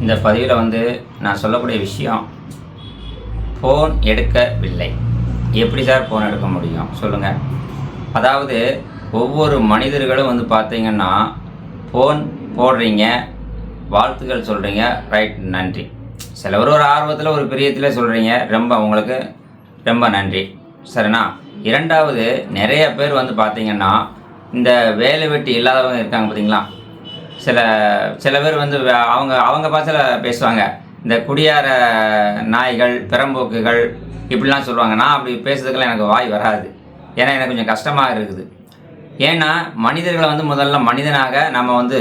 இந்த பதிவில் நான் சொல்லக்கூடிய விஷயம், ஃபோன் எடுக்கவில்லை. எப்படி சார் ஃபோன் எடுக்க முடியும் சொல்லுங்கள். அதாவது ஒவ்வொரு மனிதர்களும் பார்த்தீங்கன்னா ஃபோன் போடுறீங்க, வாழ்த்துக்கள் சொல்கிறீங்க, ரைட், நன்றி. சிலவர் ஒரு ஆர்வத்தில் ஒரு பிரியத்தில் சொல்கிறீங்க, உங்களுக்கு ரொம்ப நன்றி, சரிண்ணா. இரண்டாவது, நிறைய பேர் பார்த்தீங்கன்னா இந்த வேலை வெட்டி இல்லாதவங்க இருக்காங்க பார்த்தீங்களா. சில பேர் அவங்க பாசையில் பேசுவாங்க. இந்த குடியார நாய்கள், பிறம்போக்குகள் இப்படிலாம் சொல்லுவாங்க. நான் அப்படி பேசுறதுக்கெல்லாம் எனக்கு வாய் வராது. ஏன்னா எனக்கு கொஞ்சம் கஷ்டமாக இருக்குது. ஏன்னா மனிதர்களை முதல்ல மனிதனாக நம்ம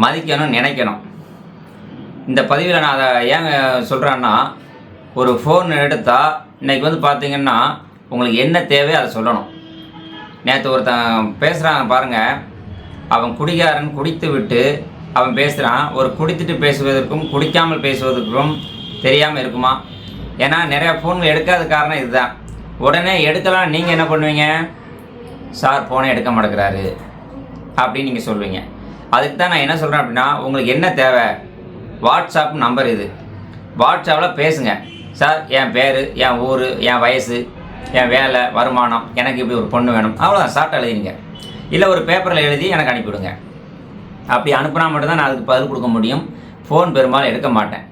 மதிக்கணும், நினைக்கணும். இந்த பதிவில் நான் அதை ஏன் சொல்கிறேன்னா, ஒரு ஃபோன் எடுத்தால் இன்றைக்கி பார்த்தீங்கன்னா உங்களுக்கு என்ன தேவையோ அதை சொல்லணும். நேற்று ஒருத்தன் பேசுகிறாங்க பாருங்கள், அவன் குடிகாரன், குடித்து விட்டு அவன் பேசுகிறான். ஒரு குடித்துட்டு பேசுவதற்கும் குடிக்காமல் பேசுவதற்கும் தெரியாமல் இருக்குமா? ஏன்னா நிறையா ஃபோன்கள் எடுக்காத காரணம் இதுதான். உடனே எடுக்கலாம், நீங்கள் என்ன பண்ணுவீங்க? சார் ஃபோனை எடுக்க மாட்டேங்கிறாரு அப்படின்னு நீங்கள் சொல்லுவீங்க. அதுக்கு தான் நான் என்ன சொல்கிறேன் அப்படின்னா, உங்களுக்கு என்ன தேவை? வாட்ஸ்அப் நம்பர் இது, வாட்ஸ்அப்பில் பேசுங்க. சார், என் பேர், என் ஊர், என் வயசு, என் வேலை, வருமானம், எனக்கு இப்படி ஒரு பொண்ணு வேணும், அவ்வளோதான். ஷார்ட்டாக எழுதிங்க. இல்லை ஒரு பேப்பரில் எழுதி எனக்கு அனுப்பிவிடுங்க. அப்படி அனுப்புனா மட்டும்தான் நான் அதுக்கு பதில் கொடுக்க முடியும். ஃபோன் பெரும்பாலும் எடுக்க மாட்டேன்,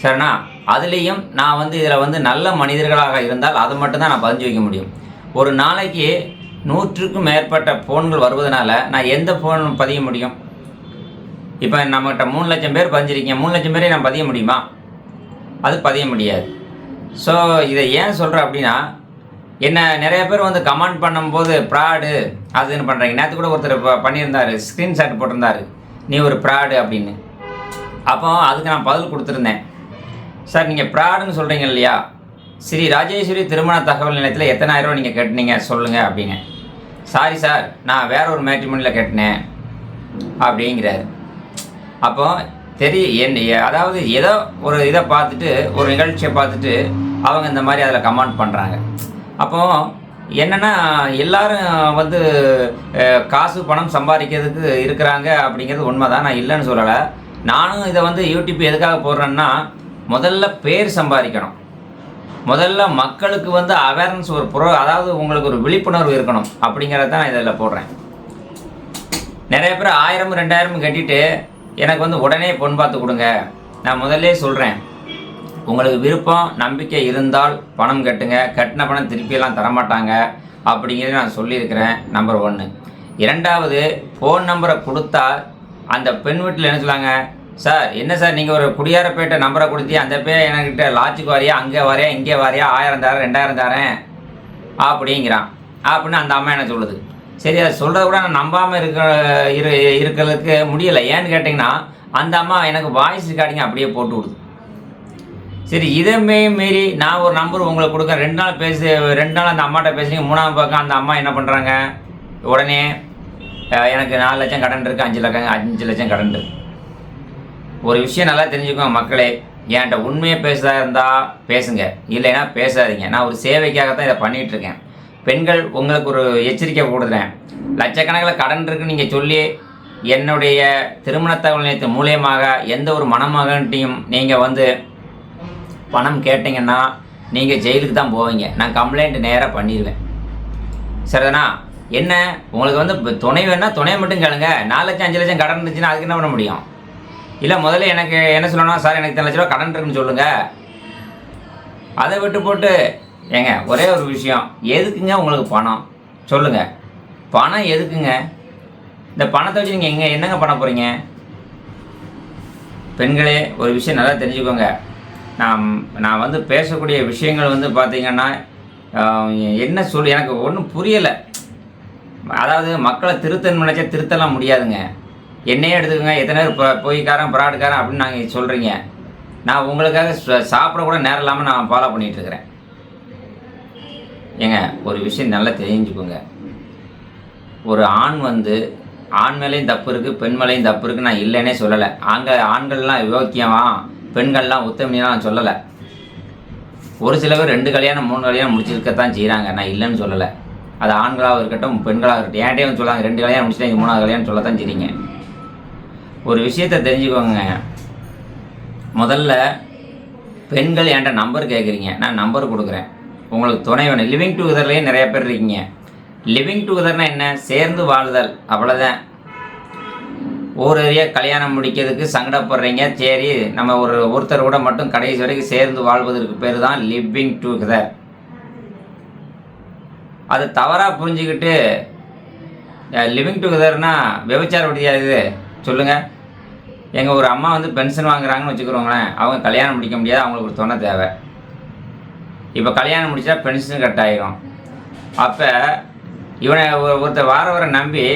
சரிண்ணா. அதுலேயும் நான் இதில் நல்ல மனிதர்களாக இருந்தால் அது மட்டும்தான் நான் பதிஞ்சு வைக்க முடியும். ஒரு நாளைக்கு 100க்கும் மேற்பட்ட ஃபோன்கள் வருவதனால நான் எந்த ஃபோன் பதிய முடியும்? இப்போ நம்மகிட்ட 3 லட்சம் பேர் பதிஞ்சிருக்கீங்க, 3 லட்சம் பேரையும் நான் பதிய முடியுமா? அது பதிய முடியாது. ஸோ இதை ஏன் சொல்கிறேன் அப்படின்னா, என்ன நிறைய பேர் கமெண்ட் பண்ணும்போது ப்ராடு அதுன்னு பண்ணுறீங்க. நேற்று கூட ஒருத்தர் பண்ணியிருந்தார், ஸ்க்ரீன்ஷாட் போட்டிருந்தார், நீ ஒரு ப்ராடு அப்படின்னு. அப்போ அதுக்கு நான் பதில் கொடுத்துருந்தேன். சார், நீங்கள் ப்ராடுன்னு சொல்கிறீங்க இல்லையா, ஸ்ரீ ராஜேஸ்வரி திருமண தகவல் நிலையத்தில் எத்தனாயிரம் ரூபா நீங்கள் கட்டினீங்க சொல்லுங்கள் அப்படின்னு. சாரி சார், நான் வேற ஒரு மேட்ரிமோனியில் கட்டினேன் அப்படிங்கிறாரு. அப்போ அதாவது ஏதோ ஒரு இதை பார்த்துட்டு, ஒரு நிகழ்ச்சியை பார்த்துட்டு அவங்க இந்த மாதிரி அதில் கமெண்ட் பண்ணுறாங்க. அப்போது என்னென்னா, எல்லோரும் காசு பணம் சம்பாதிக்கிறதுக்கு இருக்கிறாங்க அப்படிங்கிறது உண்மை தான், நான் இல்லைன்னு சொல்லலை. நானும் இதை யூடியூப் எதுக்காக போடுறேன்னா, முதல்ல பேர் சம்பாதிக்கணும். முதல்ல மக்களுக்கு அவேர்னஸ், அதாவது உங்களுக்கு ஒரு விழிப்புணர்வு இருக்கணும் அப்படிங்கிறத தான் நான் இதில் போடுறேன். நிறைய பேர் 1000 2000 கட்டிட்டு எனக்கு உடனே பொன் பார்த்து கொடுங்க. நான் முதல்ல சொல்கிறேன், உங்களுக்கு விருப்பம் நம்பிக்கை இருந்தால் பணம் கட்டுங்க, கட்டின பணம் திருப்பியெல்லாம் தரமாட்டாங்க அப்படிங்கிறத நான் சொல்லியிருக்கிறேன். நம்பர் 1. இரண்டாவது, ஃபோன் நம்பரை கொடுத்தா அந்த பெண் வீட்டில் என்ன சொல்லுவாங்க, சார் என்ன சார் நீங்கள் ஒரு குடியாரப்பேட்டை நம்பரை கொடுத்தி அந்த பேர் என்கிட்ட லாட்ஜுக்கு வரையா, அங்கே வரையா, இங்கே வரையா, 1000 தரேன் 2000 தரேன் அப்படிங்கிறான். அப்படின்னு அந்த அம்மா என்ன சொல்லுது. சரி, அதை சொல்கிறத கூட நான் நம்பாமல் இருக்கிறதுக்கு முடியலை. ஏன்னு கேட்டிங்கன்னா, அந்த அம்மா எனக்கு வாய்ஸ் ரெக்கார்டிங் அப்படியே போட்டு விடுது. சரி, இதை மீறி நான் ஒரு நம்பர் உங்களுக்கு கொடுக்க 2 நாள் 2 நாள் அந்த அம்மாட்ட பேசுறீங்க. 3ஆம் பக்கம் அந்த அம்மா என்ன பண்ணுறாங்க, உடனே எனக்கு 4 லட்சம் கடன் இருக்குது, 5 லட்சம் கடன் இருக்குது. ஒரு விஷயம் நல்லா தெரிஞ்சுக்கோங்க மக்களே, என்கிட்ட உண்மையை பேசுகிறதா இருந்தால் பேசுங்க, இல்லைன்னா பேசாதீங்க. நான் ஒரு சேவைக்காகத்தான் இதை பண்ணிகிட்ருக்கேன். பெண்கள், உங்களுக்கு ஒரு எச்சரிக்கை கொடுக்குறேன். லட்சக்கணக்கில் கடன் இருக்குன்னு நீங்கள் சொல்லி என்னுடைய திருமண தகவல் நிலையத்தின் மூலியமாக எந்த ஒரு மணமகன்ட்டையும் நீங்கள் பணம் கேட்டிங்கன்னா நீங்கள் ஜெயிலுக்கு தான் போவீங்க. நான் கம்ப்ளைண்ட் நேராக பண்ணிடுவேன், சரிதானா. என்ன உங்களுக்கு துணை வேணா துணையை மட்டும் கேளுங்க. 4 லட்சம் 5 லட்சம் கடன் இருந்துச்சுன்னா அதுக்கு என்ன பண்ண முடியும்? இல்லை, முதல்ல எனக்கு என்ன சொல்லணும், சார் எனக்கு 3 லட்ச ரூபா கடன் இருக்குன்னு சொல்லுங்கள். அதை விட்டு போட்டு ஏங்க, ஒரே ஒரு விஷயம், எதுக்குங்க உங்களுக்கு பணம் சொல்லுங்கள். பணம் எதுக்குங்க? இந்த பணத்தை வச்சு நீங்கள் என்னங்க பண்ண போகிறீங்க? பெண்களே, ஒரு விஷயம் நல்லா தெரிஞ்சுக்கோங்க. நான் பேசக்கூடிய விஷயங்கள் பார்த்தீங்கன்னா என்ன எனக்கு ஒன்றும் புரியலை. அதாவது மக்களை திருத்தன்னு நினச்சா திருத்தலாம் முடியாதுங்க. என்னையே எடுத்துக்கோங்க, எத்தனை பேர் பொய்க்காரன் பிராடுக்காரன் அப்படின்னு நாங்கள் சொல்கிறீங்க. நான் உங்களுக்காக சாப்பிட கூட நேரம் இல்லாமல் நான் ஃபாலோ பண்ணிகிட்ருக்கிறேன். ஏங்க, ஒரு விஷயம் நல்லா தெரிஞ்சுக்கோங்க. ஒரு ஆண் ஆண் மேலேயும் தப்பு இருக்குது, பெண் மேலேயும் தப்பு இருக்குது. நான் இல்லைன்னே சொல்லலை. ஆண்கள்லாம் யோக்கியமா, பெண்கள்லாம் உத்தமனியாக நான் சொல்லலை. ஒரு சில பேர் 2 கல்யாணம் 3 கல்யாணம் முடிச்சிருக்கத்தான் செய்கிறாங்க, நான் இல்லைன்னு சொல்லலை. அது ஆண்களாக இருக்கட்டும் பெண்களாக இருக்கட்டும். ஏன்டே சொல்லாங்க 2 கல்யாணம் முடிச்சுட்டு 3ஆவது கல்யாணம் சொல்லத்தான் செய்றீங்க. ஒரு விஷயத்தை தெரிஞ்சுக்கோங்க, முதல்ல பெண்கள் என்கிட்ட நம்பர் கேட்குறீங்க, நான் நம்பர் கொடுக்குறேன். உங்களுக்கு துணை வேணும். லிவிங் டுகெதர்லேயே நிறைய பேர் இருக்கீங்க. லிவிங் டுகெதர்னால் என்ன? சேர்ந்து வாழுதல், அவ்வளோதான். ஒரு ஏரியா கல்யாணம் முடிக்கிறதுக்கு சங்கடப்படுறீங்க. சரி, நம்ம ஒருத்தர் கூட மட்டும் கடைசி வரைக்கும் சேர்ந்து வாழ்வதற்கு பேர் தான் லிவிங் டுகெதர். அது தவறாக புரிஞ்சுக்கிட்டு லிவிங் டுகெதர்னால் விபச்சார விடுதியாக இது சொல்லுங்கள். எங்கள் ஒரு அம்மா வந்து பென்ஷன் வாங்குறாங்கன்னு வச்சுக்கிறோங்களேன். அவங்க கல்யாணம் முடிக்க முடியாது, அவங்களுக்கு ஒரு துணை தேவை. இப்போ கல்யாணம் முடிச்சா பென்ஷன் கட் ஆகிரும். அப்போ இவனை ஒருத்தர் வார நம்பி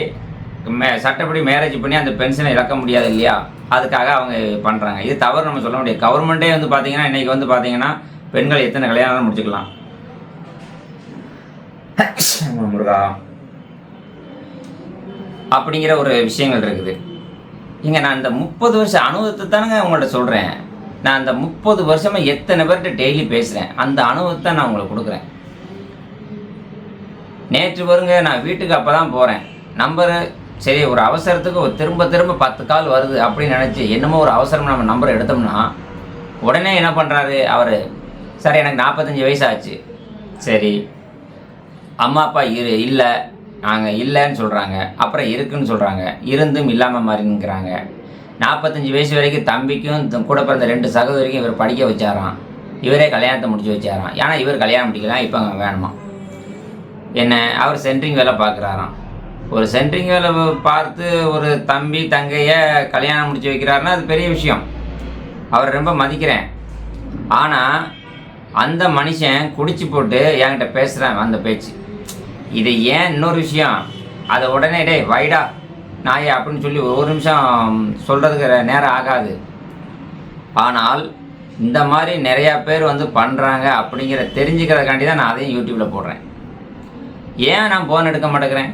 சட்டப்படி மேரேஜ் பண்ணி அந்த பென்ஷனை இழக்க முடியாது இல்லையா? அதுக்காக அவங்க பண்ணுறாங்க. இது தவறு நம்ம சொல்ல முடியாது. கவர்மெண்ட்டே வந்து பார்த்திங்கன்னா இன்றைக்கி வந்து பார்த்திங்கன்னா பெண்கள் எத்தனை கல்யாணம் முடிச்சுக்கலாம். முருகா அப்படிங்கிற ஒரு விஷயங்கள் இருக்குது. இங்கே நான் இந்த 30 வருஷம் அனுபவத்தை தானுங்க உங்கள்கிட்ட சொல்கிறேன். நான் அந்த 30 வருஷமாக எத்தனை பேர்கிட்ட டெய்லி பேசுகிறேன். அந்த அனுபவத்தை நான் உங்களுக்கு கொடுக்குறேன். நேற்று வருங்க, நான் வீட்டுக்கு அப்போ தான் போகிறேன். நம்பரு சரி, ஒரு அவசரத்துக்கு திரும்ப 10 கால் வருது அப்படின்னு நினச்சி என்னமோ ஒரு அவசரம் நம்ம நம்பரை எடுத்தோம்னா உடனே என்ன பண்ணுறாரு அவர், சார் எனக்கு 45 வயசு ஆச்சு. சரி, அம்மா அப்பா இல்லை, நாங்கள் இல்லைன்னு சொல்கிறாங்க. அப்புறம் இருக்குன்னு சொல்கிறாங்க. இருந்தும் இல்லாமல் மாதிரிங்கிறாங்க. 45 வயசு வரைக்கும் தம்பிக்கும் கூட பிறந்த 2 சகோதரிக்கும் இவர் படிக்க வச்சாராம். இவரே கல்யாணத்தை முடிச்சு வச்சாராம். ஏன்னா இவர் கல்யாணம் முடிக்கலாம், இப்போ வேணுமா என்ன? அவர் சென்ட்ரிங் வேலை பார்க்குறாராம். ஒரு சென்ட்ரிங் வேலை பார்த்து ஒரு தம்பி தங்கையை கல்யாணம் முடிச்சு வைக்கிறாருன்னா அது பெரிய விஷயம். அவரை ரொம்ப மதிக்கிறேன். ஆனால் அந்த மனுஷன் குடிச்சு போட்டு என்கிட்ட பேசுகிறேன் அந்த பேச்சு. இது ஏன் இன்னொரு விஷயம், அதை உடனே டேய் வைடா நாயே அப்படின்னு சொல்லி ஒரு நிமிஷம் சொல்கிறதுக்கு நேரம் ஆகாது. ஆனால் இந்த மாதிரி நிறையா பேர் வந்து பண்ணுறாங்க அப்படிங்கிற தெரிஞ்சுக்கிறதுக்காண்டி தான் நான் அதையும் யூடியூப்பில் போடுறேன். ஏன் நான் ஃபோன் எடுக்க மாட்டேங்கிறேன்?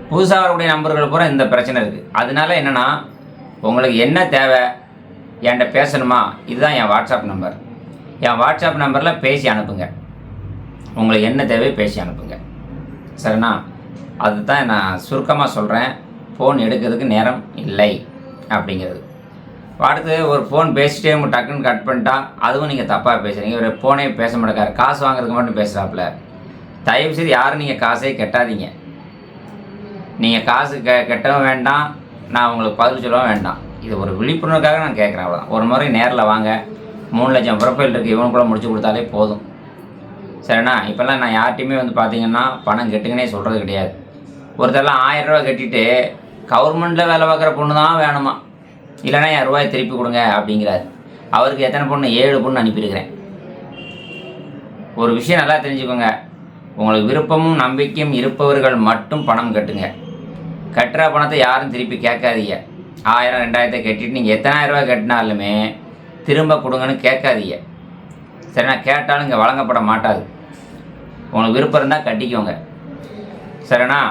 புதுசாக வரக்கூடிய நம்பர்கள் பூரா இந்த பிரச்சனை இருக்குது. அதனால என்னென்னா, உங்களுக்கு என்ன தேவை என்கிட்ட பேசணுமா, இதுதான் என் வாட்ஸ்அப் நம்பர். என் வாட்ஸ்அப் நம்பரில் பேசி அனுப்புங்க. உங்களுக்கு என்ன தேவை பேசி அனுப்புங்க, சரிண்ணா? அதுதான் நான் சுருக்கமாக சொல்கிறேன். ஃபோன் எடுக்கிறதுக்கு நேரம் இல்லை அப்படிங்கிறது. அடுத்து ஒரு ஃபோன் பேசிட்டே டக்குன்னு கட் பண்ணிட்டா அதுவும் நீங்கள் தப்பாக பேசுகிறீங்க. ஒரு ஃபோனே பேச மாட்டேக்காரு, காசு வாங்குறதுக்கு மட்டும் பேசுகிறாப்புல. தயவுசெய்து யாரும் நீங்கள் காசே கெட்டாதீங்க. நீங்கள் காசு கெட்டவும் வேண்டாம், நான் உங்களுக்கு பதில் சொல்லவும் வேண்டாம். இது ஒரு விழிப்புணர்வுக்காக நான் கேட்குறேன், அவ்வளோதான். ஒரு முறை நேரில் வாங்க. 3 லட்சம் ப்ரொஃபைல் இருக்குது, இவனுக்குள்ளே முடிச்சு கொடுத்தாலே போதும், சரிண்ணா? இப்போல்லாம் நான் யார்ட்டையுமே வந்து பார்த்தீங்கன்னா பணம் கெட்டுங்கன்னே சொல்கிறது கிடையாது. ஒருத்தரெல்லாம் 1000 ரூபா கட்டிட்டு கவர்மெண்ட்டில் வேலை பார்க்குற பொண்ணு தான் வேணுமா, இல்லைனா என் ரூபாய் திருப்பி கொடுங்க அப்படிங்கிறாரு. அவருக்கு எத்தனை பொண்ணு? 7 பொண்ணு அனுப்பியிருக்கிறேன். ஒரு விஷயம் நல்லா தெரிஞ்சுக்கோங்க. உங்களுக்கு விருப்பமும் நம்பிக்கையும் இருப்பவர்கள் மட்டும் பணம் கட்டுங்க. கட்டுற பணத்தை யாரும் திருப்பி கேட்காதீங்க. 1000 2000 கட்டிட்டு நீங்கள் எத்தனை ரூபாய் கட்டினாலுமே திரும்ப கொடுங்கன்னு கேட்காதீங்க, சரிண்ணா? கேட்டாலும் இங்கே வழங்கப்பட மாட்டாது. உங்களுக்கு விருப்பம் இருந்தால் கட்டிக்கோங்க, சரிண்ணா?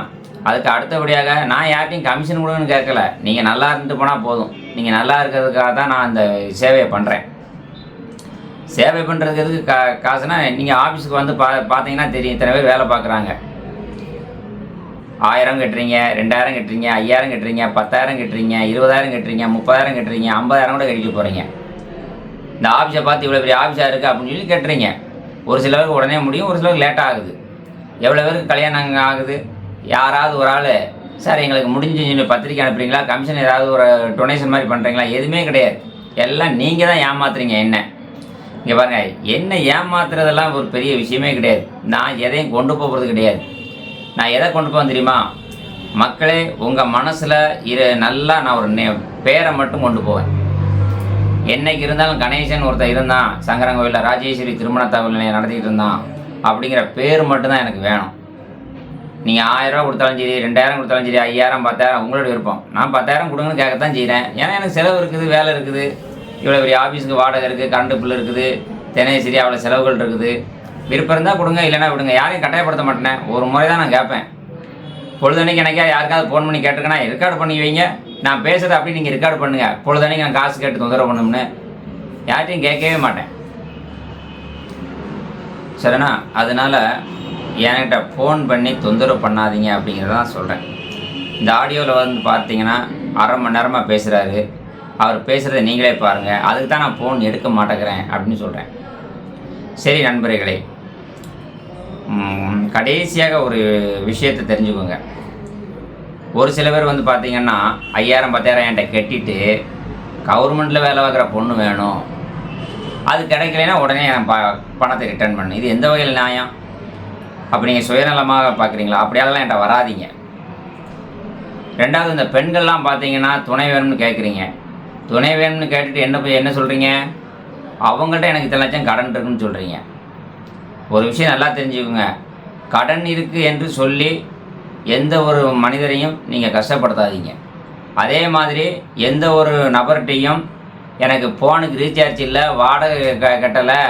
அதுக்கு அடுத்தபடியாக நான் யார்ட்டையும் கமிஷன் கொடுங்கன்னு கேட்கல. நீங்கள் நல்லா இருந்துட்டு போனால் போதும். நீங்கள் நல்லா இருக்கிறதுக்காக தான் நான் அந்த சேவையை பண்ணுறேன். சேவை பண்ணுறதுக்கு எதுக்கு காசுனா, நீங்கள் ஆஃபீஸுக்கு வந்து பார்த்தீங்கன்னா தெரியும், இத்தனை பேர் வேலை பார்க்குறாங்க. 1000 கட்டுறீங்க, 2000 கட்டுறீங்க, 5000 கட்டுறீங்க, 10000 கட்டுறீங்க, 20000 கட்டுறீங்க, 30000 கட்டுறீங்க, 50000 கூட கட்டிட்டு போகிறீங்க. இந்த ஆஃபீஸை பார்த்து இவ்வளோ பெரிய ஆஃபீஸாக இருக்குது அப்படின்னு சொல்லி கட்டுறீங்க. ஒரு சிலருக்கு உடனே முடியும், ஒரு சிலருக்கு லேட்டாக ஆகுது. எவ்வளோ பேருக்கு கல்யாணம் ஆகுது? யாராவது ஒரு ஆள் சார் எங்களுக்கு முடிஞ்சு சொல்லி பத்திரிக்கை அனுப்புறீங்களா, கமிஷன் ஏதாவது ஒரு டொனேஷன் மாதிரி பண்ணுறீங்களா? எதுவுமே கிடையாது. எல்லாம் நீங்கள் தான் ஏமாத்துறீங்க. என்ன இங்கே பாருங்கள், என்ன ஏமாத்துறதெல்லாம் ஒரு பெரிய விஷயமே கிடையாது. நான் எதையும் கொண்டு போகிறது கிடையாது. நான் எதை கொண்டு போவேன் தெரியுமா? மக்களே, உங்கள் மனசில் நல்லா நான் ஒரு பேரை மட்டும் கொண்டு போவேன். என்னைக்கு இருந்தாலும் கணேசன் ஒருத்தர் இருந்தான், சங்கரங்கோவிலில் ராஜேஸ்வரி திருமண தகவல் நிலையம் நடத்திக்கிட்டு இருந்தான் அப்படிங்கிற பேர் மட்டும்தான் எனக்கு வேணும். நீங்கள் 1000 ரூபா கொடுத்தாலும் சரி, 2000 கொடுத்தாலும் சரி, 5000 10000 உங்களோட விருப்பம். நான் 10000 கொடுங்கன்னு கேட்கத்தான் செய்கிறேன். ஏன்னா எனக்கு செலவு இருக்குது, வேலை இருக்குது, இவ்வளோ பெரிய ஆஃபீஸுக்கு வாடகை இருக்குது, கரண்ட் பில் இருக்குது, தினசரி அவ்வளோ செலவுகள் இருக்குது. விருப்பம் இருந்தால் கொடுங்க, இல்லைனா விடுங்க. யாரையும் கட்டாயப்படுத்த மாட்டேன். ஒரு முறை தான் நான் கேட்பேன். பொழுதன்னைக்கு எனக்கே யாருக்காவது ஃபோன் பண்ணி கேட்டிருக்கேன்னா ரெக்கார்டு பண்ணி வைங்க, நான் பேசுகிறத அப்படி நீங்கள் ரெக்கார்டு பண்ணுங்கள். பொழுதன்னைக்கு நான் காசு கேட்டு தொந்தரவு பண்ணணும்னு யார்ட்டையும் கேட்கவே மாட்டேன், சரிண்ணா? அதனால் என்கிட்ட ஃபோன் பண்ணி தொந்தரவு பண்ணாதீங்க அப்படிங்கிறத தான் சொல்கிறேன். இந்த ஆடியோவில் வந்து பார்த்தீங்கன்னா 1/2 மணி நேரமாக பேசுகிறாரு. அவர் பேசுகிறத நீங்களே பாருங்கள். அதுக்கு தான் நான் ஃபோன் எடுக்க மாட்டேங்கிறேன் அப்படின்னு சொல்கிறேன். சரி நண்பர்களே, கடைசியாக ஒரு விஷயத்தை தெரிஞ்சுக்கோங்க. ஒரு சில பேர் வந்து பார்த்திங்கன்னா 5000 10,000 என்கிட்ட கட்டிட்டு கவர்மெண்ட்டில் வேலை பார்க்குற பொண்ணு வேணும், அது கிடைக்கலைன்னா உடனே என் பணத்தை ரிட்டர்ன் பண்ணு. இது எந்த வகையில் நியாயம்? அப்போ நீங்கள் சுயநலமாக பார்க்குறீங்களா? அப்படியாலாம் என்கிட்ட வராதிங்க. ரெண்டாவது, இந்த பெண்கள்லாம் பார்த்தீங்கன்னா துணை வேணும்னு கேட்குறீங்க. துணை வேணும்னு கேட்டுட்டு என்ன சொல்கிறீங்க? அவங்கள்ட்ட எனக்கு இத்தனை லட்சம் கடன் இருக்குன்னு சொல்கிறீங்க. ஒரு விஷயம் நல்லா தெரிஞ்சுக்கோங்க, கடன் இருக்குது என்று சொல்லி எந்த ஒரு மனிதரையும் நீங்கள் கஷ்டப்படுத்தாதீங்க. அதே மாதிரி எந்த ஒரு நபர்கிட்டையும் எனக்கு ஃபோனுக்கு ரீசார்ஜ் இல்லை, வாடகை கட்டலை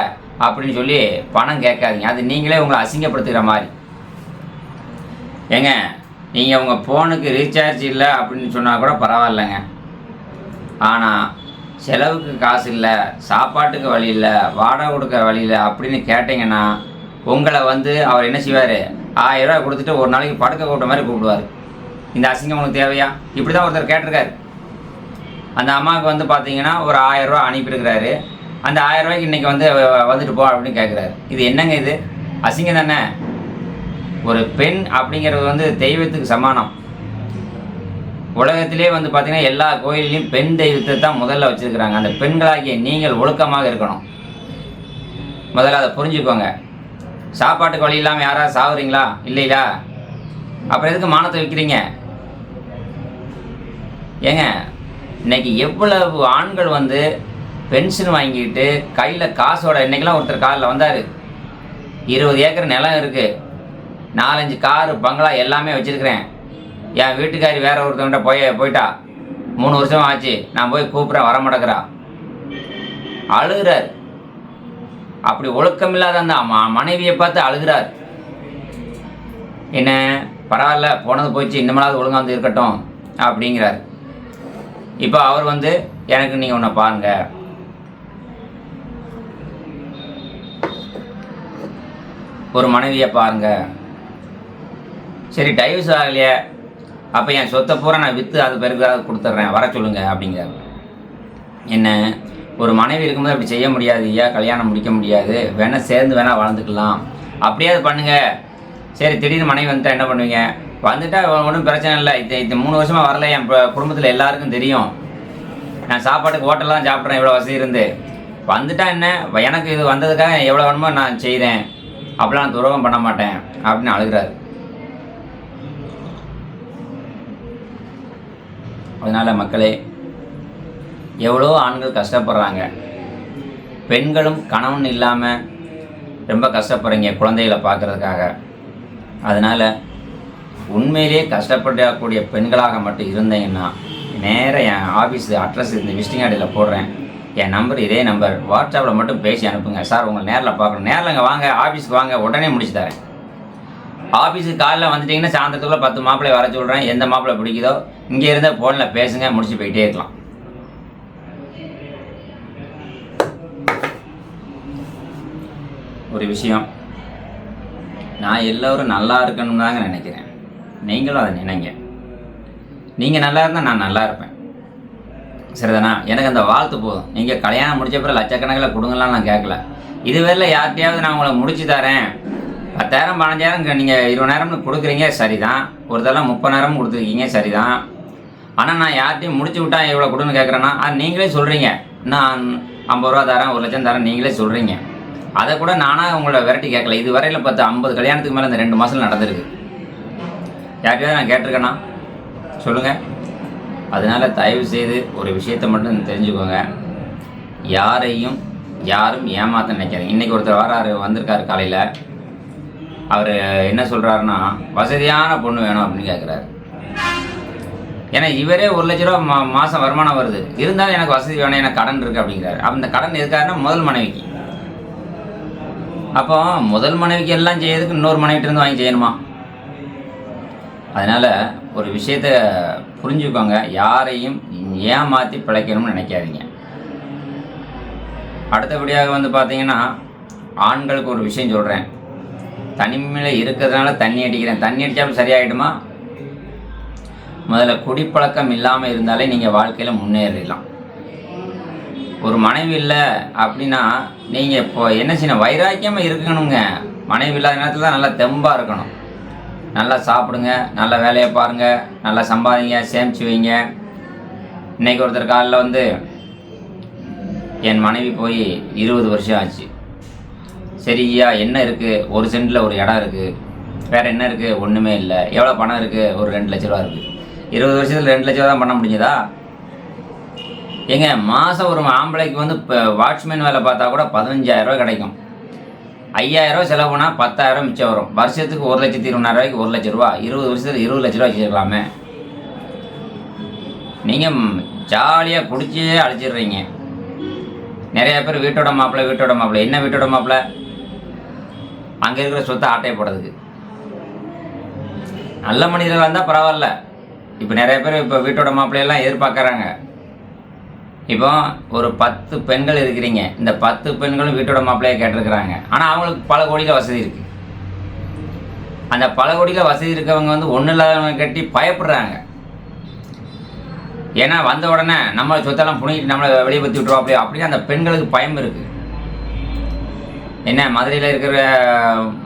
அப்படின்னு சொல்லி பணம் கேட்காதீங்க. அது நீங்களே உங்களை அசிங்கப்படுத்துகிற மாதிரி. ஏங்க, நீங்கள் உங்கள் ஃபோனுக்கு ரீசார்ஜ் இல்லை அப்படின்னு சொன்னால் கூட பரவாயில்லைங்க. ஆனால் செலவுக்கு காசு இல்லை, சாப்பாட்டுக்கு வழி இல்லை, வாடகை கொடுக்க வழி இல்லை அப்படின்னு கேட்டிங்கன்னா உங்களை வந்து அவர் என்ன செய்வார்? 1000 ரூபா கொடுத்துட்டு ஒரு நாளைக்கு படுக்க கூட்ட மாதிரி கூப்பிடுவார். இந்த அசிங்கம் உங்களுக்கு தேவையா? இப்படி தான் ஒருத்தர் கேட்டிருக்காரு. அந்த அம்மாவுக்கு வந்து பார்த்தீங்கன்னா ஒரு 1000 ரூபா அனுப்பியிருக்கிறாரு. அந்த 1000 ரூபாய்க்கு இன்றைக்கி வந்துட்டு போ அப்படின்னு கேட்குறாரு. இது என்னங்க? இது அசிங்கம் தானே. ஒரு பெண் அப்படிங்கிறது வந்து தெய்வத்துக்கு சமானம். உலகத்திலே வந்து பார்த்திங்கன்னா எல்லா கோயிலையும் பெண் தெய்வத்தை தான் முதல்ல வச்சுருக்கிறாங்க. அந்த பெண்களாகிய நீங்கள் ஒழுக்கமாக இருக்கணும். முதல்ல அதை புரிஞ்சுக்கோங்க. சாப்பாட்டுக்கு வழி இல்லாமல் யாராவது சாகுறீங்களா? இல்லைங்களா? அப்புறம் எதுக்கு மானத்தை வைக்கிறீங்க? ஏங்க, இன்றைக்கி எவ்வளவு ஆண்கள் வந்து பென்ஷன் வாங்கிட்டு கையில் காசோட, இன்றைக்கெல்லாம் ஒருத்தர் காலில் வந்தார், 20 ஏக்கர் நிலம் இருக்குது, 4-5 காரு பங்களா எல்லாமே வச்சுருக்கிறேன், என் வீட்டுக்காரி வேற ஒருத்தவங்கிட்ட போயிட்டா, 3 வருஷம் ஆச்சு, நான் போய் கூப்பிட்றேன், வர மாட்டேங்கிறா, அழுகிறார். அப்படி ஒழுக்கமில்லாத அந்த மனைவியை பார்த்து அழுகிறார். என்ன பரவாயில்ல, போனது போயிடுச்சு, இன்னமாவது ஒழுங்காக வந்து இருக்கட்டும் அப்படிங்கிறார். இப்போ அவர் வந்து எனக்கு நீங்கள் ஒன்று பாருங்க, ஒரு மனைவியை பாருங்க, சரி டைவர்ஸ் ஆகலையே, அப்போ என் சொத்தை பூரா நான் விற்று அது பிறகு கொடுத்துட்றேன், வர சொல்லுங்க அப்படிங்கிறார். என்ன, ஒரு மனைவி இருக்கும்போது அப்படி செய்ய முடியாது ஐயா, கல்யாணம் முடிக்க முடியாது, வேணால் சேர்ந்து வேணால் வாழ்ந்துக்கலாம், அப்படியே அது பண்ணுங்கள். சரி, திடீர்னு மனைவி வந்துட்டா என்ன பண்ணுவீங்க? வந்துட்டால் ஒன்றும் பிரச்சனை இல்லை, இது 3 வருஷமாக வரல, என் குடும்பத்தில் எல்லாருக்கும் தெரியும், நான் சாப்பாட்டுக்கு ஹோட்டலில் தான் சாப்பிட்றேன், இவ்வளோ வசதி இருந்து, வந்துட்டா என்ன, எனக்கு இது வந்ததுக்காக எவ்வளோ வேணுமோ நான் செய்கிறேன், அப்படிலாம் நான் துரோகம் பண்ண மாட்டேன் அப்படின்னு அழுகிறாரு. அதனால் மக்களே, எவ்வளோ ஆண்கள் கஷ்டப்படுறாங்க, பெண்களும் கணவன் இல்லாமல் ரொம்ப கஷ்டப்படுறீங்க குழந்தைகளை பார்க்குறதுக்காக. அதனால் உண்மையிலேயே கஷ்டப்படக்கூடிய பெண்களாக மட்டும் இருந்தீங்கன்னா நேராக என் ஆஃபீஸ் அட்ரஸ் இந்த விசிட்டிங் கார்டில் போடுறேன், என் நம்பர் இதே நம்பர், வாட்ஸ்அப்பில் மட்டும் பேசி அனுப்புங்க. சார் உங்களை நேரில் பார்க்கணும், நேரில் இங்கே வாங்க, ஆஃபீஸுக்கு வாங்க, உடனே முடிச்சு தரேன். ஆஃபீஸுக்கு காலையில் வந்துட்டிங்கன்னா சாயந்தரத்துக்குள்ளே 10 மாப்பிள்ளை வர சொல்கிறேன், எந்த மாப்பிள்ளை பிடிக்குதோ இங்கே இருந்தால் ஃபோனில் பேசுங்க, முடிச்சு போயிட்டே இருக்கலாம். ஒரு விஷயம், நான் எல்லோரும் நல்லா இருக்கணும்னு தாங்க நினைக்கிறேன், நீங்களும் அதை நினைங்க. நீங்கள் நல்லா இருந்தால் நான் நல்லா இருப்பேன், சரிதானா? எனக்கு அந்த வாழ்த்து போதும். நீங்கள் கல்யாணம் முடிச்ச பிறகு லட்சக்கணக்கில் கொடுங்கலாம் நான் கேட்கல. இதுவரையில யார்கிட்டையாவது நான் உங்களை முடிச்சு தரேன், 10,000 15,000 நீங்கள் 20,000 கொடுக்குறீங்க, சரிதான். ஒரு தடவை 30,000 கொடுத்துருக்கீங்க, சரிதான். ஆனால் நான் யார்கிட்டையும் முடிச்சு விட்டா எவ்வளோ கொடுன்னு கேட்குறேன்னா அது நீங்களே சொல்கிறீங்க. நான் 50 ரூபா தரேன், 1 லட்சம் தரேன், நீங்களே சொல்கிறீங்க. அதை கூட நானாக உங்களை விரட்டி கேட்கல. இது வரையில் 50 கல்யாணத்துக்கு மேலே இந்த 2 மாதத்தில் நடந்திருக்கு. யார்கிட்டயாவது நான் கேட்டிருக்கேன்னா சொல்லுங்கள். அதனால் தயவு செய்து ஒரு விஷயத்தை மட்டும் தெரிஞ்சுக்கோங்க, யாரும் ஏமாற்ற நினைக்காதீங்க. இன்றைக்கி ஒருத்தர் வந்திருக்காரு காலையில், அவர் என்ன சொல்கிறாருன்னா வசதியான பொண்ணு வேணும் அப்படின்னு கேட்குறாரு. ஏன்னா இவரே 1 லட்ச ரூபா மாதம் வருமானம் வருது, இருந்தாலும் எனக்கு வசதி வேணும், எனக்கு கடன் இருக்குது அப்படிங்கிறாரு. அந்த கடன் எதுக்காருன்னா முதல் மனைவிக்கு. அப்போ முதல் மனைவிக்கு எல்லாம் செய்யறதுக்கு இன்னொரு மனைவிட்டிருந்து வாங்கி செய்யணுமா? அதனால் ஒரு விஷயத்த புரிஞ்சுக்கோங்க, யாரையும் ஏமாற்றி பிழைக்கணும்னு நினைக்காதீங்க. அடுத்தபடியாக வந்து பார்த்தீங்கன்னா ஆண்களுக்கு ஒரு விஷயம் சொல்கிறேன், தனிமையில் இருக்கிறதுனால தண்ணி அடிக்கிறேன், தண்ணி அடித்தாலும் சரியாயிடுமா? முதல்ல குடிப்பழக்கம் இல்லாமல் இருந்தாலே நீங்கள் வாழ்க்கையில் முன்னேறிடலாம். ஒரு மனைவி இல்லை அப்படின்னா நீங்கள் இப்போ என்ன செய்யணும், வைராக்கியமாக இருக்கணுங்க. மனைவி இல்லாத நேரத்தில் தான் நல்லா தெம்பாக இருக்கணும். நல்லா சாப்பிடுங்க, நல்ல வேலையை பாருங்கள், நல்லா சம்பாதிங்க, சேமிச்சு வைங்க. இன்றைக்கி ஒருத்தர் காலையில் வந்து என் மனைவி போய் 20 வருஷம் ஆச்சு. சரியா என்ன இருக்குது, ஒரு சென்டில் ஒரு இடம் இருக்குது, வேறு என்ன இருக்குது, ஒன்றுமே இல்லை. எவ்வளோ பணம் இருக்குது, ஒரு 2 லட்ச ரூபா இருக்குது. 20 வருஷத்தில் 2 லட்ச ரூபா தான் பண்ண முடிஞ்சதா? ஏங்க மாதம் ஒரு ஆம்பளைக்கு வந்து இப்போ வாட்ச்மேன் வேலை பார்த்தா கூட 15,000 கிடைக்கும். 5,000 செலவு பண்ணால் 10,000 மிச்சம் வரும். வருஷத்துக்கு 1,20,000 1 லட்ச ரூபா. 20 வருஷத்தில் 20 லட்ச ரூபா வச்சுருக்கலாமே. நீங்கள் ஜாலியாக குடிச்சே அழைச்சிடுறீங்க. நிறைய பேர் வீட்டோட மாப்பிள்ளை என்ன வீட்டோட மாப்பிள்ளை, அங்கே இருக்கிற சொத்தை ஆட்டையை போடுறதுக்கு. நல்ல மனிதர்கள் இருந்தால் பரவாயில்ல. இப்போ நிறைய பேர் இப்போ வீட்டோட மாப்பிள்ளையெல்லாம் எதிர்பார்க்குறாங்க. இப்போ ஒரு 10 பெண்கள் இருக்கிறீங்க, இந்த 10 பெண்களும் வீட்டோட மாப்பிள்ளையை கேட்டிருக்கிறாங்க. ஆனால் அவங்களுக்கு பல கோடியில் வசதி இருக்குது. அந்த பல கோடியில் வசதி இருக்கவங்க வந்து ஒன்றும் இல்லாதவங்க கட்டி பயப்படுறாங்க. ஏன்னா வந்த உடனே நம்ம சொத்தெல்லாம் புனிக்கிட்டு நம்மளை வெளியே பற்றி விட்டுருவோம் அப்படின்னு அந்த பெண்களுக்கு பயம் இருக்குது. என்ன மதுரையில் இருக்கிற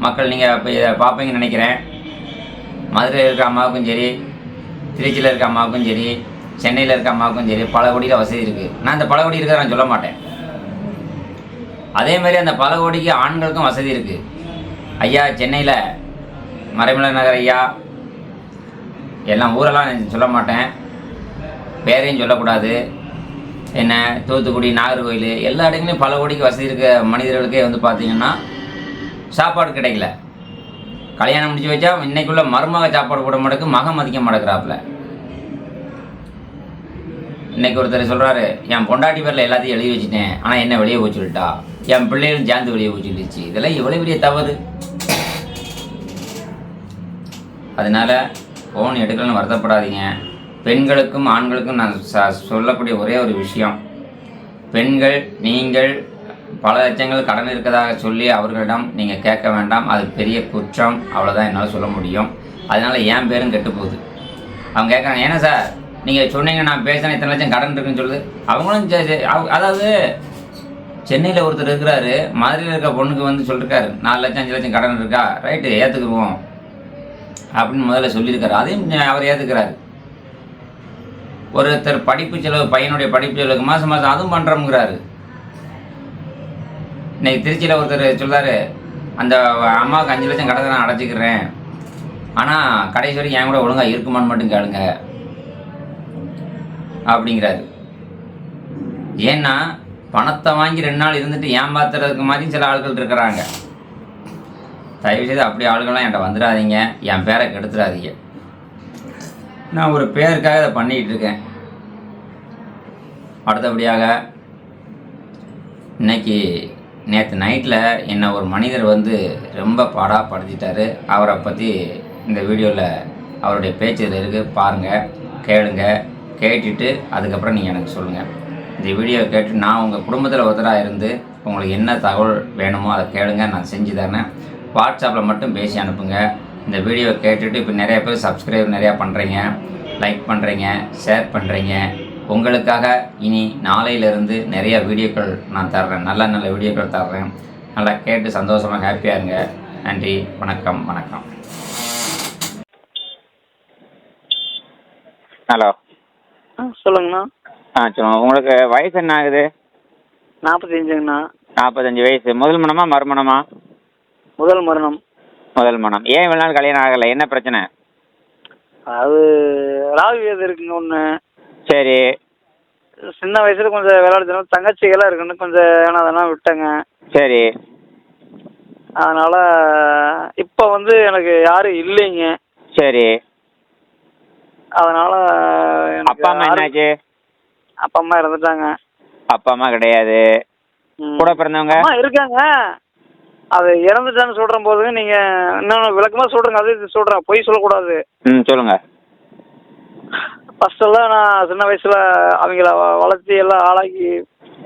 மக்கள் நீங்கள் இப்போ இதை பார்ப்பீங்கன்னு நினைக்கிறேன். மதுரையில் இருக்கிற அம்மாவுக்கும் சரி, திருச்சியில் இருக்க அம்மாவுக்கும் சரி, சென்னையில் இருக்க அம்மாவுக்கும் சரி பல கோடியில் வசதி இருக்குது. நான் அந்த பல கோடி இருக்கிறத நான் சொல்ல மாட்டேன். அதே மாதிரி அந்த பல கோடிக்கு ஆண்களுக்கும் வசதி இருக்குது. ஐயா சென்னையில் மறைமலை நகர் ஐயா, எல்லாம் ஊரெல்லாம் சொல்ல மாட்டேன், பேரையும் சொல்லக்கூடாது. என்ன தூத்துக்குடி, நாகர்கோவில் எல்லா இடங்களையும் பல கோடிக்கு வசதி இருக்க மனிதர்களுக்கே வந்து பார்த்திங்கன்னா சாப்பாடு கிடைக்கல. கல்யாணம் முடிச்சு வச்சா இன்னைக்குள்ள மருமக சாப்பாடு போட மாட்டேக்கு, மகம் மதிக்க மாட்டேங்கிறாப்புல. இன்னைக்கு ஒருத்தர் சொல்கிறாரு, என் பொண்டாட்டி பேரில் எல்லாத்தையும் எழுதி வச்சுட்டேன், ஆனால் என்ன வெளியே போய் சொல்லிட்டா, என் பிள்ளைகளும் சேர்ந்து வெளியே போய் சொல்லிச்சு. இதெல்லாம் எவ்வளோ பெரிய தவறு. அதனால் ஃபோன் எடுக்கலன்னு வருத்தப்படாதீங்க. பெண்களுக்கும் ஆண்களுக்கும் நான் சொல்லக்கூடிய ஒரே ஒரு விஷயம், பெண்கள் நீங்கள் பல லட்சங்கள் கடன் இருக்கதாக சொல்லி அவர்களிடம் நீங்கள் கேட்க வேண்டாம். அது பெரிய குற்றம். அவ்வளோதான் என்னால் சொல்ல முடியும். அதனால் என் பேரும் கெட்டு போகுது. அவங்க கேட்குறாங்க, ஏன்னா சார் நீங்கள் சொன்னீங்க நான் பேசினேன் இத்தனை லட்சம் கடன் இருக்குன்னு சொல்லுது. அவங்களும் அதாவது சென்னையில் ஒருத்தர் இருக்கிறாரு, மதுரையில் இருக்க பொண்ணுக்கு வந்து சொல்லியிருக்காரு 4 லட்சம் 5 லட்சம் கடன் இருக்கா, ரைட்டு ஏற்றுக்குருவோம் அப்படின்னு முதல்ல சொல்லியிருக்காரு. அதையும் அவர் ஏற்றுக்கிறாரு. ஒருத்தர் படிப்பு செலவு, பையனுடைய படிப்பு செலவுக்கு மாதம் மாதம் அதுவும் பண்ணுறோம்ங்கிறாரு. இன்னைக்கு திருச்சியில் ஒருத்தர் சொல்கிறாரு, அந்த அம்மாவுக்கு 5 லட்சம் கடனை நான் அடைச்சிக்கிறேன், ஆனால் கடைசி வரைக்கும் என் கூட ஒழுங்காக இருக்குமான்னு மட்டும் கேளுங்க அப்படிங்கிறாரு. ஏன்னா பணத்தை வாங்கி 2 நாள் இருந்துட்டு ஏமாத்துறதுக்கு மாதிரி சில ஆட்கள் இருக்கிறாங்க. தயவுசெய்து அப்படி ஆளுகள்லாம் என்கிட்ட வந்துடாதீங்க, என் பேரை கெடுத்துடாதீங்க. நான் ஒரு பேருக்காக இதை பண்ணிக்கிட்டு இருக்கேன். அடுத்தபடியாக இன்னைக்கு நேற்று நைட்டில் என்னை ஒரு மனிதர் வந்து ரொம்ப பாடாப்படுத்திட்டார். அவரை பற்றி இந்த வீடியோவில் அவருடைய பேச்சு இதில் இருக்குது, பாருங்கள், கேளுங்க. கேட்டுட்டு அதுக்கப்புறம் நீங்கள் எனக்கு சொல்லுங்கள். இந்த வீடியோவை கேட்டு நான் உங்கள் குடும்பத்தில் ஒருத்தராக இருந்து உங்களுக்கு என்ன தகவல் வேணுமோ அதை கேளுங்க, நான் செஞ்சு தரேன். வாட்ஸ்அப்பில் மட்டும் பேசி அனுப்புங்க. இந்த வீடியோவை கேட்டுட்டு இப்போ நிறைய பேர் சப்ஸ்கிரைப் நிறையா பண்ணுறீங்க, லைக் பண்ணுறீங்க, ஷேர் பண்ணுறீங்க. உங்களுக்காக இனி நாளையிலிருந்து நிறைய வீடியோக்கள் நான் தர்றேன், நல்ல நல்ல வீடியோக்கள் தர்றேன். நல்லா கேட்டு சந்தோஷமாக ஹாப்பியாக இருங்க. நன்றி, வணக்கம். வணக்கம். ஹலோ, சொல்லுங்கண்ணா. சொல்லுங்கள். உங்களுக்கு வயசு என்ன ஆகுது? 45ங்கண்ணா. 45 வயசு. முதல் மனமா மறுமணமா? முதல் மரணம். முதல் மனம். ஏன் இவ்வளோ நாள் கல்யாணம் ஆகலை, என்ன பிரச்சனை? அது ராகு வேது இருக்குங்க ஒன்று. சரி. சின்ன வயசுல கொஞ்சம் விளையாடுறதுனால தங்கச்சிகளாக இருக்குன்னு கொஞ்சம் ஏன்னா அதெல்லாம் விட்டேங்க. சரி. அதனால் இப்போ வந்து எனக்கு யாரும் இல்லைங்க. சரி. அதனால் அப்பா அம்மா என்னாச்சு? அப்பா அம்மா இறந்துட்டாங்க. அப்பா அம்மா கிடையாது. கூட பிறந்தவங்க? அம்மா இருக்காங்க, அது இறந்துட்டான்னு சொல்கிற போதுங்க. நீங்கள் இன்னும் விளக்கமாக சொல்கிறேங்க, அது சொல்கிறேன், பொய் சொல்லக்கூடாது. சொல்லுங்கள். ஃபஸ்ட்டெல்லாம் நான் சின்ன வயசில் அவங்கள வளர்த்தி எல்லாம் ஆளாக்கி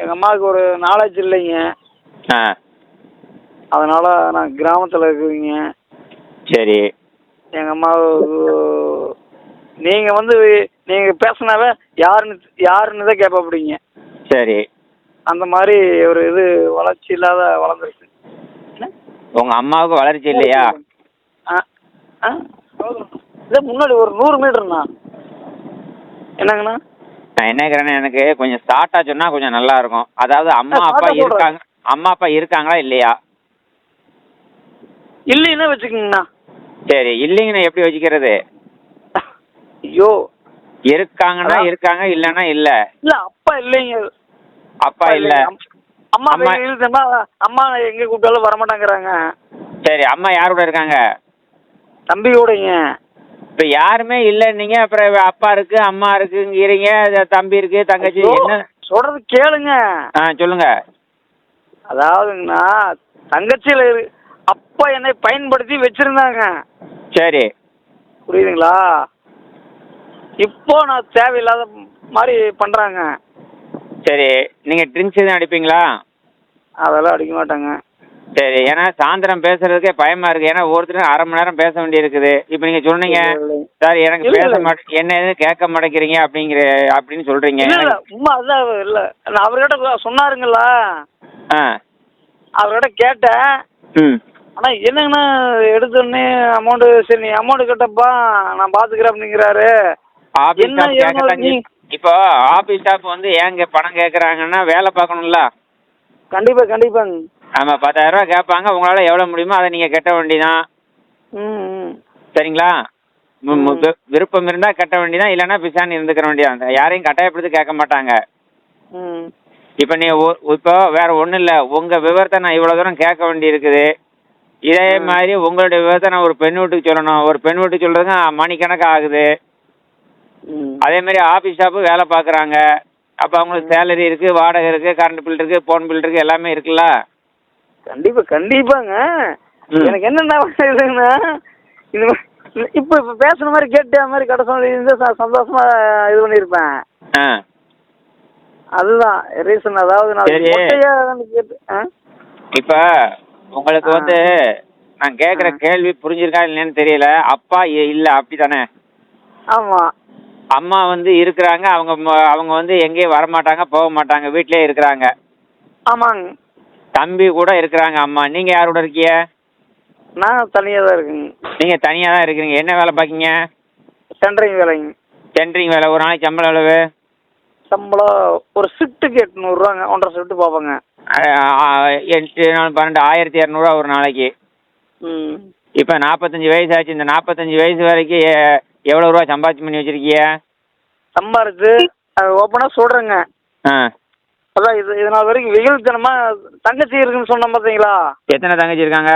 எங்கள் அம்மாவுக்கு ஒரு நாலேஜ் இல்லைங்க. அதனால் நான் கிராமத்தில் இருக்குதுங்க. சரி. எங்கள் அம்மாவுக்கு நீங்கள் வந்து நீங்கள் பேசினாவே யாருன்னு தான் கேட்பாப்பிடிங்க. சரி. அந்த மாதிரி ஒரு இது வளர்ச்சி இல்லாத வளர்ந்துருக்கு. உங்க அம்மாவுக்கு வளர்ச்சி இல்லையா? இதே முன்னாடி ஒரு 100 மீட்டர்ண்ணா. என்னங்கண்ணா? நான் என்ன கேட்குறேன்னா, எனக்கு கொஞ்சம் ஷார்ட்டாக சொன்னால் கொஞ்சம் நல்லா இருக்கும். அதாவது அம்மா அப்பா இருக்காங்களா இல்லையா? இல்லைன்னா வச்சுக்கோங்கண்ணா. சரி, இல்லைங்கண்ணா எப்படி வச்சுக்கிறது? ஐயோ, இருக்காங்கன்னா இருக்காங்க, இல்லைன்னா இல்லை. இல்ல அப்பா இல்லைங்க. அப்பா இல்லை. அம்மா அம்மா எங்க கூப்பிட்டாலும் வரமாட்டாங்கிறாங்க. சரி, அம்மா யார் கூட இருக்காங்க? தம்பி கூடங்க. இப்போ யாருமே இல்லைன்னீங்க, அப்புறம் அப்பா இருக்கு அம்மா இருக்குங்கிறீங்க, தம்பி இருக்கு தங்கச்சி என்ன சொல்றது கேளுங்க. சொல்லுங்க. அதாவதுங்கண்ணா, தங்கச்சியில அப்பா என்னை பயன்படுத்தி வச்சிருந்தாங்க. சரி, புரியுதுங்களா? இப்போ நான் தேவையில்லாத மாதிரி பண்றாங்க. சரி, நீங்க ட்ரிங்க்ஸ் எதுவும் அடிப்பீங்களா? அதெல்லாம் அடிக்க மாட்டாங்க. சரி, ஏன்னா சாயந்தரம் பேசுறதுக்கே பயமா இருக்கு. ஏன்னா ஒருத்தர் 1/2 மணி நேரம் பேச வேண்டி இருக்குது. இப்போ நீங்க சொன்னீங்க சார் எனக்கு பேச என்ன எதுவும் கேட்க மாட்டேங்கிறீங்க அப்படின்னு சொல்றீங்க. இல்ல உண்மை அதான். இல்ல நான் அவர்கிட்ட சொன்னாருங்களா, அவர்கிட்ட கேட்டேன். ஆனா என்னங்கண்ணா எடுத்தோடனே அமௌண்ட், சரி நீ அமௌண்ட் கேட்டப்பா நான் பாத்துக்கிறேன் அப்படிங்கிறாரு. இப்போ ஆபீஸ் ஸ்டாஃப் வந்து ஏங்க பணம் கேட்கறாங்கன்னா வேலை பார்க்கணும்ல. கண்டிப்பா கண்டிப்பாங்க. ஆமா, 10,000 ரூபா கேட்பாங்க. உங்களால எவ்வளவு முடியுமோ அதை நீங்க கட்ட வேண்டியதான். சரிங்களா? விருப்பம் இருந்தா கட்ட வேண்டியதான், இல்லைன்னா பிசானி இருந்துக்கிற வேண்டியதான். யாரையும் கட்டாயப்படுத்தி கேட்க மாட்டாங்க. இப்ப நீ இப்போ வேற ஒண்ணும் இல்ல, உங்க விவரத்தை நான் இவ்வளவு தூரம் கேட்க வேண்டி இருக்குது. இதே மாதிரி உங்களுடைய விவரத்தை நான் ஒரு பெண் வீட்டுக்கு சொல்லணும். ஒரு பெண் வீட்டுக்கு சொல்றதுங்க மணிக்கணக்கு ஆகுது. அதே மாதிரி ஆபீஸ் ஸ்டாஃப் வேலை பாக்குறாங்க. அப்ப அவங்களுக்கு சேலரி இருக்கு, வாடகை இருக்கு, கரண்ட் பில் இருக்கு, போன் பில் இருக்கு, எல்லாமே இருக்குல்ல. கண்டிப்பா கண்டிப்பாங்க. எனக்கு என்னென்ன இதுன்னா, இப்ப பேசுற மாதிரி கேட்ட மாதிரி கடைசி சந்தோஷமா இது பண்ணிருப்பேன். அதுதான் ரீசன். அதாவது நான் இப்ப உங்களுக்கு வந்து நான் கேக்குற கேள்வி புரிஞ்சிருக்கா இல்லைன்னு தெரியல. அப்பா இல்ல அப்படித்தானே? ஆமா. அம்மா வந்து இருக்கிறாங்க. அவங்க வந்து எங்கேயும் வரமாட்டாங்க, போக மாட்டாங்க, வீட்லயே இருக்கிறாங்க. ஆமாங்க. தம்பி கூட இருக்கிறாங்க. அம்மா நீங்க யாரோட இருக்கீங்க? நான் தனியா தான் இருக்கேங்க. நீங்க தனியா தான் இருக்கிறீங்க. என்ன வேலை பாக்கீங்க? சென்ட்ரிங் வேலைங்க. சென்ட்ரிங் வேலை. ஒரு நாளைக்கு சம்பளம் எவ்வளவு? சம்பளம் ஒரு ஷிஃப்ட்டுக்கு 800 ரூபாங்க. 1.5 ஷிஃப்ட் பார்ப்போங்க. 8 4 12 1200 ரூபா ஒரு நாளைக்கு. இப்ப 45 வயசு ஆச்சு. இந்த 45 வயசு வரைக்கும் எவ்வளவு ரூபா சம்பாதிச்சு பண்ணி வச்சிருக்கீங்க? சம்பாரிச்சு ஓப்பனா சொல்றேங்க. அதான் இது நாள் வரைக்கும் வெகுள்தனமா தங்கச்சி இருக்குன்னு சொன்ன பாத்தீங்களா? எத்தனை தங்கச்சி இருக்காங்க?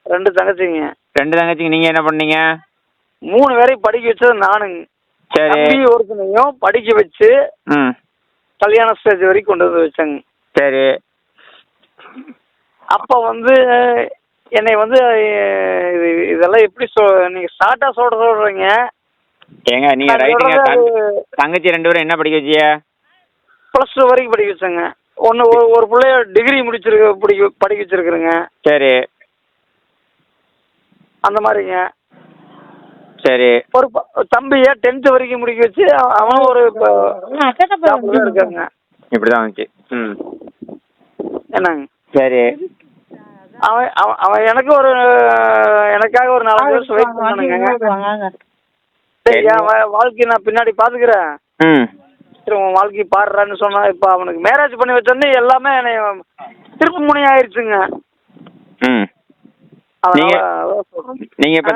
2 தங்கச்சிங்க. 2 தங்கச்சிங்க. நீங்க என்ன பண்ணீங்க? 3 பேரையும் படிக்க வச்சது நானுங்க. சரி. தம்பி ஒருத்தனையும் படிக்க வச்சு கல்யாண ஸ்டேஜ் வரைக்கும் கொண்டு வந்து வச்சாங்க. சரி. அப்ப வந்து என்னை வந்து இதெல்லாம் எப்படி நீங்க ஷார்ட்டா சொல்றீங்க. ஏங்க நீங்க ரைட்டிங்க. தங்கச்சி 2 பேரும் என்ன படிக்க வச்சிய? +2 வரைக்கும் படிக்க வச்சாங்க. ஒரு பிள்ளைய டிகிரி படிக்க வச்சிருக்கிறேங்க. சரி. அந்த மாதிரிங்க. சரி. ஒரு தம்பிய 10th வரைக்கும் முடிக்க வச்சு அவன் ஒரு இருக்காங்க. இப்படிதான் வந்துச்சு. என்னங்க? சரி. அவன் எனக்காக ஒரு 4 வருஷம் வெயிட் பண்ணானுங்க. சரி, வாழ்க்கையை நான் பின்னாடி பாத்துக்கிறேன். சரி, உன் வாழ்க்கை பாடுறான்னு சொன்னா, இப்ப அவனுக்கு மேரேஜ் பண்ணி வச்சோடனே எல்லாமே திருப்பு முனை ஆயிடுச்சுங்க. நீங்க இப்ப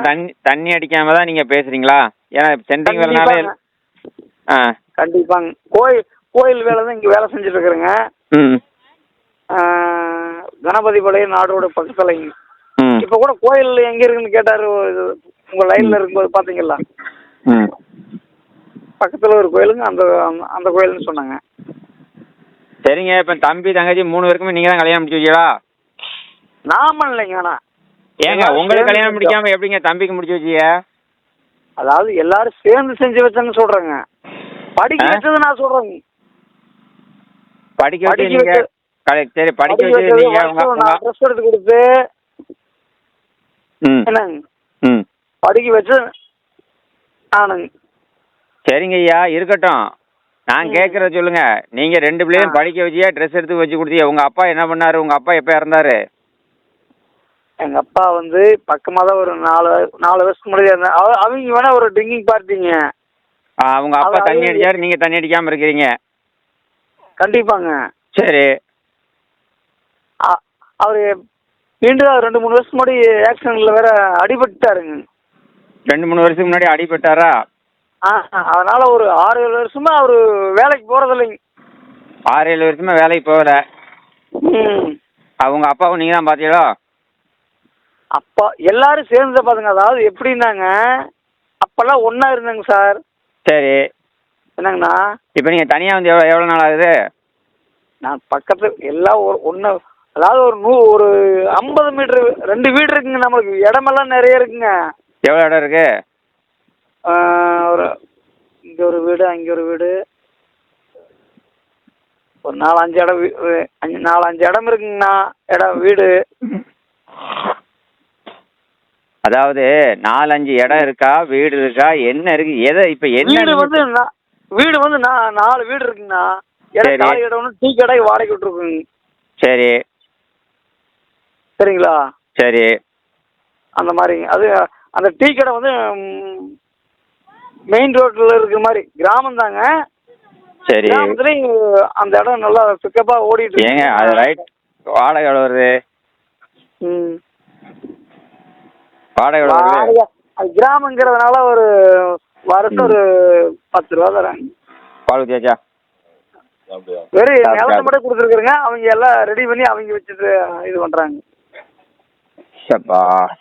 தண்ணி அடிக்காம தான் நீங்க பேசுறீங்களா? ஏன்னா சென்ட்ரிங் வேலைனாலே கண்டிப்பாங்க. கோயில் வேலை தான் இங்க வேலை செஞ்சுட்டு இருக்கிறேங்க. கணபதி பாளையம் நாடோட பக்கத்துலங்க. இப்ப கூட கோயில் எங்க இருக்குன்னு கேட்டாரு. உங்க லைன்ல இருக்கும்போது பாத்தீங்களா? பக்கத்துல ஒரு கோயிலுங்க. அந்த கோயில்னு சொன்னாங்க. சரிங்க. இப்ப தம்பி தங்கச்சி 3 பேருக்குமே நீங்க தான் கல்யாணம் முடிச்சு வச்சீங்களா? நாம இல்லைங்க. ஆனா ஏங்க உங்களுக்கு கல்யாணம் முடிக்காம எப்படிங்க தம்பிக்கு முடிச்சு வச்சீங்க? அதாவது எல்லாரும் சேர்ந்து செஞ்சு வச்சாங்கன்னு சொல்றேங்க. படிக்க வச்சது நான் சொல்றேங்க. படிக்க வச்சு நீங்க சரி படிக்க வச்சு நீங்க ட்ரெஸ் எடுத்து கொடுத்து என்னங்க படிக்க வச்சு நானுங்க. சரிங்க ஐயா இருக்கட்டும். நான் கேட்குறத சொல்லுங்க. நீங்கள் 2 பிள்ளையும் படிக்க வச்சியா, ட்ரெஸ் எடுத்து வச்சு கொடுத்தியா? உங்கள் அப்பா என்ன பண்ணாரு? உங்கள் அப்பா எப்போ இறந்தாரு? எங்க அப்பா வந்து பக்கமாக தான் ஒரு 4 வருஷத்துக்கு முன்னாடி இருந்தாங்க. அவங்க வேணா ஒரு ட்ரிங்கிங் பார்ட்டிங்க. உங்கள் அப்பா தண்ணி அடிச்சாரு, நீங்கள் தண்ணி அடிக்காமல் இருக்கிறீங்க. கண்டிப்பாங்க. சரி. அவர் மீண்டும் 2-3 வருஷம் முன்னாடி ஆக்சிடென்ட்ல வேற அடிபட்டுட்டாருங்க. 2-3 வருஷத்துக்கு முன்னாடி அடிபட்டாரா? அதனால ஒரு 6-7 வருஷமா அவரு வேலைக்கு போறது இல்லைங்க. 6-7 வருஷமா வேலைக்கு போகல. அவங்க அப்பாவும் நீங்கள் தான் பார்த்தீங்களோ? அப்பா எல்லாரும் சேர்ந்து பாத்துங்க. அதாவது எப்படின்னாங்க, அப்பெல்லாம் ஒண்ணா இருந்தாங்க சார். சரி. என்னங்கண்ணா, இப்போ நீங்கள் தனியாக வந்து எவ்வளோ நாள் ஆகுது? நான் பக்கத்துல எல்லாம் ஒன்று, அதாவது ஒரு 50 மீட்டர் 2 வீடு இருக்குங்க. நம்மளுக்கு இடமெல்லாம் நிறைய இருக்குங்க. எவ்வளோ இடம் இருக்கு? ஒரு இங்கே ஒரு வீடு, அங்கே ஒரு வீடு, ஒரு 4-5 இடம், 4-5 இடம் இருக்குங்கண்ணா. வீடு அதாவது 4-5 இடம் இருக்கா, வீடு இருக்கா, என்ன இருக்கு? எதை இப்போ என்ன வீடு வந்து 4 வீடு இருக்குங்கண்ணா. இடம் காலி இடம் ஒன்று, டீ கடை வாடகை விட்டுருக்குங்க. சரி. சரிங்களா? சரி. அந்த மாதிரிங்க. அது அந்த டீ கடை வந்து மெயின் ரோட்டில் இருக்கிற மாதிரி கிராமம் தாங்க. சரி. கிராமத்துலேயும் அந்த இடம் நல்லா பிக்கப்பாக ஓடிட்டு ஏங்க அது ரைட். வாடகை எவ்வளோ வருது? வாடகை எவ்வளோ வருது? அது கிராமங்கிறதுனால ஒரு வருஷம் ஒரு 10 ரூபா தராங்க. பால் ஊற்றியாச்சா? வெறும் நிலத்தை மட்டும் கொடுத்துருக்குறேங்க. அவங்க எல்லாம் ரெடி பண்ணி அவங்க வச்சுட்டு இது பண்ணுறாங்க.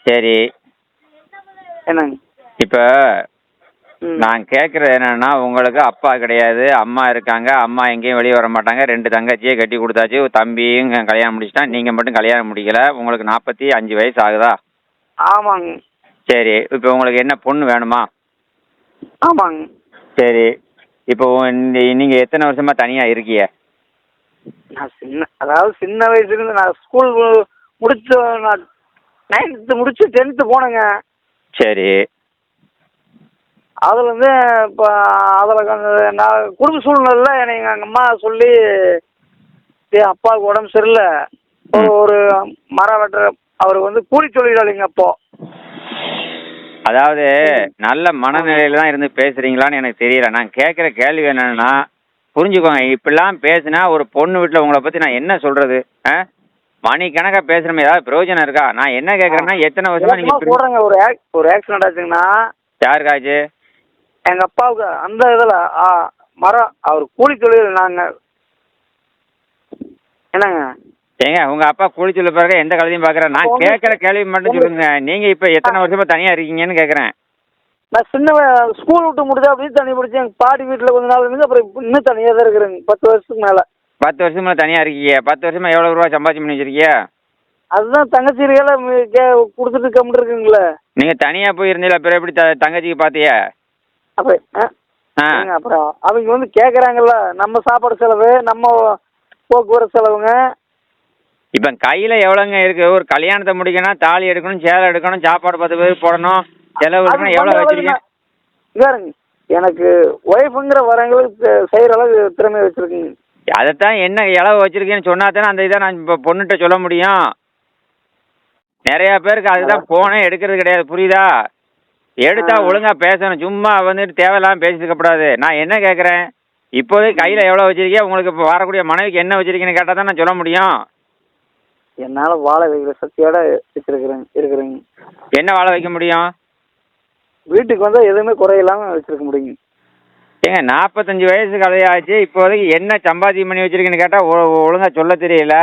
சரி. என்னங்க இப்போ நான் கேட்குறது என்னன்னா, உங்களுக்கு அப்பா கிடையாது, அம்மா இருக்காங்க. அம்மா எங்கேயும் வெளியே வர மாட்டாங்க. 2 தங்கச்சியே கட்டி கொடுத்தாச்சு. தம்பியும் கல்யாணம் முடிச்சிட்டான். நீங்கள் மட்டும் கல்யாணம் முடிக்கல. உங்களுக்கு 45 வயசு ஆகுதா? ஆமாங்க. சரி. இப்போ உங்களுக்கு என்ன பொண்ணு வேணுமா? ஆமாங்க. சரி. இப்போ நீங்கள் எத்தனை வருஷமா தனியாக இருக்கீங்க? நான் சின்ன வயசுலேருந்து நான் ஸ்கூல் முடிச்சு, நான் 9th முடிச்சு 10th போனேங்க. சரி. அதுலேருந்து இப்போ அதில் நான் குடும்ப சூழ்நிலை என்னை எங்கள் அம்மா சொல்லி, அப்பாவுக்கு உடம்பு சரியில்லை, ஒரு மரம் வெட்டுற அவருக்கு வந்து கூலி தொழிலாளிங்க. அப்போ அதாவது நல்ல மனநிலையில தான் இருந்து பேசுறீங்களான்னு எனக்கு தெரியல. நான் கேட்குற கேள்வி என்னன்னா, புரிஞ்சுக்கோங்க. இப்படிலாம் பேசுனா ஒரு பொண்ணு வீட்டில் உங்களை பற்றி நான் என்ன சொல்றது? மணிக்கணக்காக பேசுகிறமே, ஏதாவது பிரயோஜனம் இருக்கா? நான் என்ன கேட்குறேன்னா, எத்தனை வருஷமா நீங்கள் போடுறேங்க. ஒரு ஆக்சிடென்ட் ஆச்சுங்கண்ணா. யாருக்காச்சு? எங்கள் அப்பாவுக்கு. அந்த இதில் மரம் அவர் கூலி தொழில். நாங்கள் என்னங்க ஏங்க உங்கள் அப்பா கூலி சொல்ல பிறகு எந்த கழுதையும் பார்க்குறேன். நான் கேட்குற கேள்வி மட்டும் சொல்லுங்க. நீங்கள் இப்போ எத்தனை வருஷமா தனியாக இருக்கீங்கன்னு கேட்குறேன். நான் சின்ன ஸ்கூல் விட்டு முடிச்சா அப்படியே தனி பிடிச்சி எங்கள் பாட்டி வீட்டில் கொஞ்ச நாள் இருந்து அப்புறம் இன்னும் தனியாக தான் இருக்கிறேங்க. 10 வருஷத்துக்கு மேலே. 10 வருஷமா தனியாக இருக்கீங்க. 10 வருஷமா எவ்வளோ ரூபா சம்பாதிச்சு பண்ணி வச்சிருக்கீங்க? அதுதான் தங்கச்சியெல்லாம் கொடுத்துட்டு கம்மிட்டு இருக்குங்களே. நீங்கள் தனியாக போய் இருந்தீங்களா? அப்புறம் எப்படி தங்கச்சிக்கு பார்த்தியா? அப்போ அப்புறம் அவங்க வந்து கேட்குறாங்கல்ல, நம்ம சாப்பாடு செலவு, நம்ம போக்குவரத்து செலவுங்க. இப்போ கையில் எவ்வளோங்க இருக்குது? ஒரு கல்யாணத்தை முடிக்கணும், தாலி எடுக்கணும், சேலை எடுக்கணும், சாப்பாடு 10 பேருக்கு போடணும், செலவு இருக்கணும். எவ்வளோ வச்சுருக்கீங்க? வேறுங்க எனக்கு ஒய்ஃபுங்கிற வரவங்களுக்கு செய்கிற அளவு திறமை வச்சுருக்குங்க. அதைத்தான் என்ன இளவு வச்சுருக்கேன்னு சொன்னா தானே அந்த இதை நான் இப்போ பொண்ணுகிட்ட சொல்ல முடியும். நிறையா பேருக்கு அதுதான் ஃபோனே எடுக்கிறது கிடையாது. புரியுதா? எடுத்தா ஒழுங்காக பேசணும். சும்மா வந்துட்டு தேவையில்லாமல் பேசிட்டு இருக்கக்கூடாது. நான் என்ன கேட்குறேன், இப்போதைக்கு கையில் எவ்வளோ வச்சுருக்கீங்க? உங்களுக்கு இப்போ வரக்கூடிய மனைவிக்கு என்ன வச்சுருக்கீங்கன்னு கேட்டால் தான் நான் சொல்ல முடியும். என்னால் வாழ வைக்கிற சக்தியோட இருக்கிறேங்க. என்ன வாழ வைக்க முடியும்? வீட்டுக்கு வந்தால் எதுவுமே குறையில்லாமல் வச்சுருக்க முடியுங்க. ஏங்க 45 வயசு கதையாச்சு. இப்போதைக்கு என்ன சம்பாத்தியம் பண்ணி வச்சுருக்கீங்கன்னு கேட்டால் ஒழுங்காக சொல்ல தெரியல.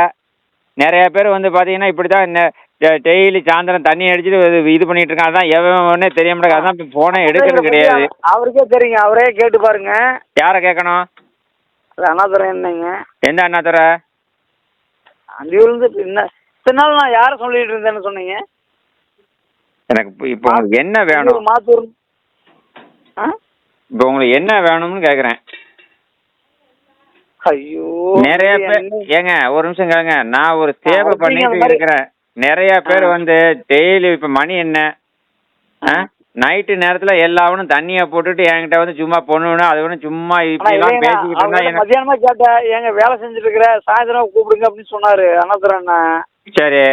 நிறையா பேர் வந்து பார்த்தீங்கன்னா இப்படி தான் டெய்லி சாயந்தரம் தண்ணி அடிச்சுட்டு இது பண்ணிட்டு இருக்காங்க. அதான் எவனே தெரிய மாட்டேங்க. அதான் இப்போ ஃபோனே எடுக்கிறது கிடையாது. அவருக்கே தெரியுங்க. அவரே கேட்டு பாருங்க. யாரை கேட்கணும்? அண்ணாதுரை. என்னங்க? எந்த அண்ணாதுரை? அந்தியூர்லேருந்து. இத்தனை நாள் நான் யாரை சொல்லிட்டு இருந்தேன்னு சொன்னீங்க? எனக்கு இப்போ உங்களுக்கு என்ன வேணும்? மாத்தூர். இப்போ உங்களுக்கு என்ன வேணும்னு கேட்குறேன். ஐயோ நிறைய பேர் ஏங்க ஒரு நிமிஷம் கேளுங்க. நான் ஒரு சேவை பண்ணிட்டு இருக்கிறேன். நிறைய பேர் வந்து டெய்லி இப்போ மணி என்ன நைட்டு நேரத்துல எல்லாவனும் தண்ணியை போட்டுட்டு என்கிட்ட வந்து சும்மா பொண்ணு வேணும் அது வேணும் சும்மா ஆனா இப்படிலாம் இல்லைங்க, பேசிக்கிட்டு இருந்தா அவர்கிட்ட எனக்கு மத்தியானமா கேட்டேன், ஏங்க வேலை செஞ்சுட்டு இருக்கிற, சாயந்தரம் கூப்பிடுங்க அப்படின்னு சொன்னாரு அண்ணாதுரண்ணா. சரி.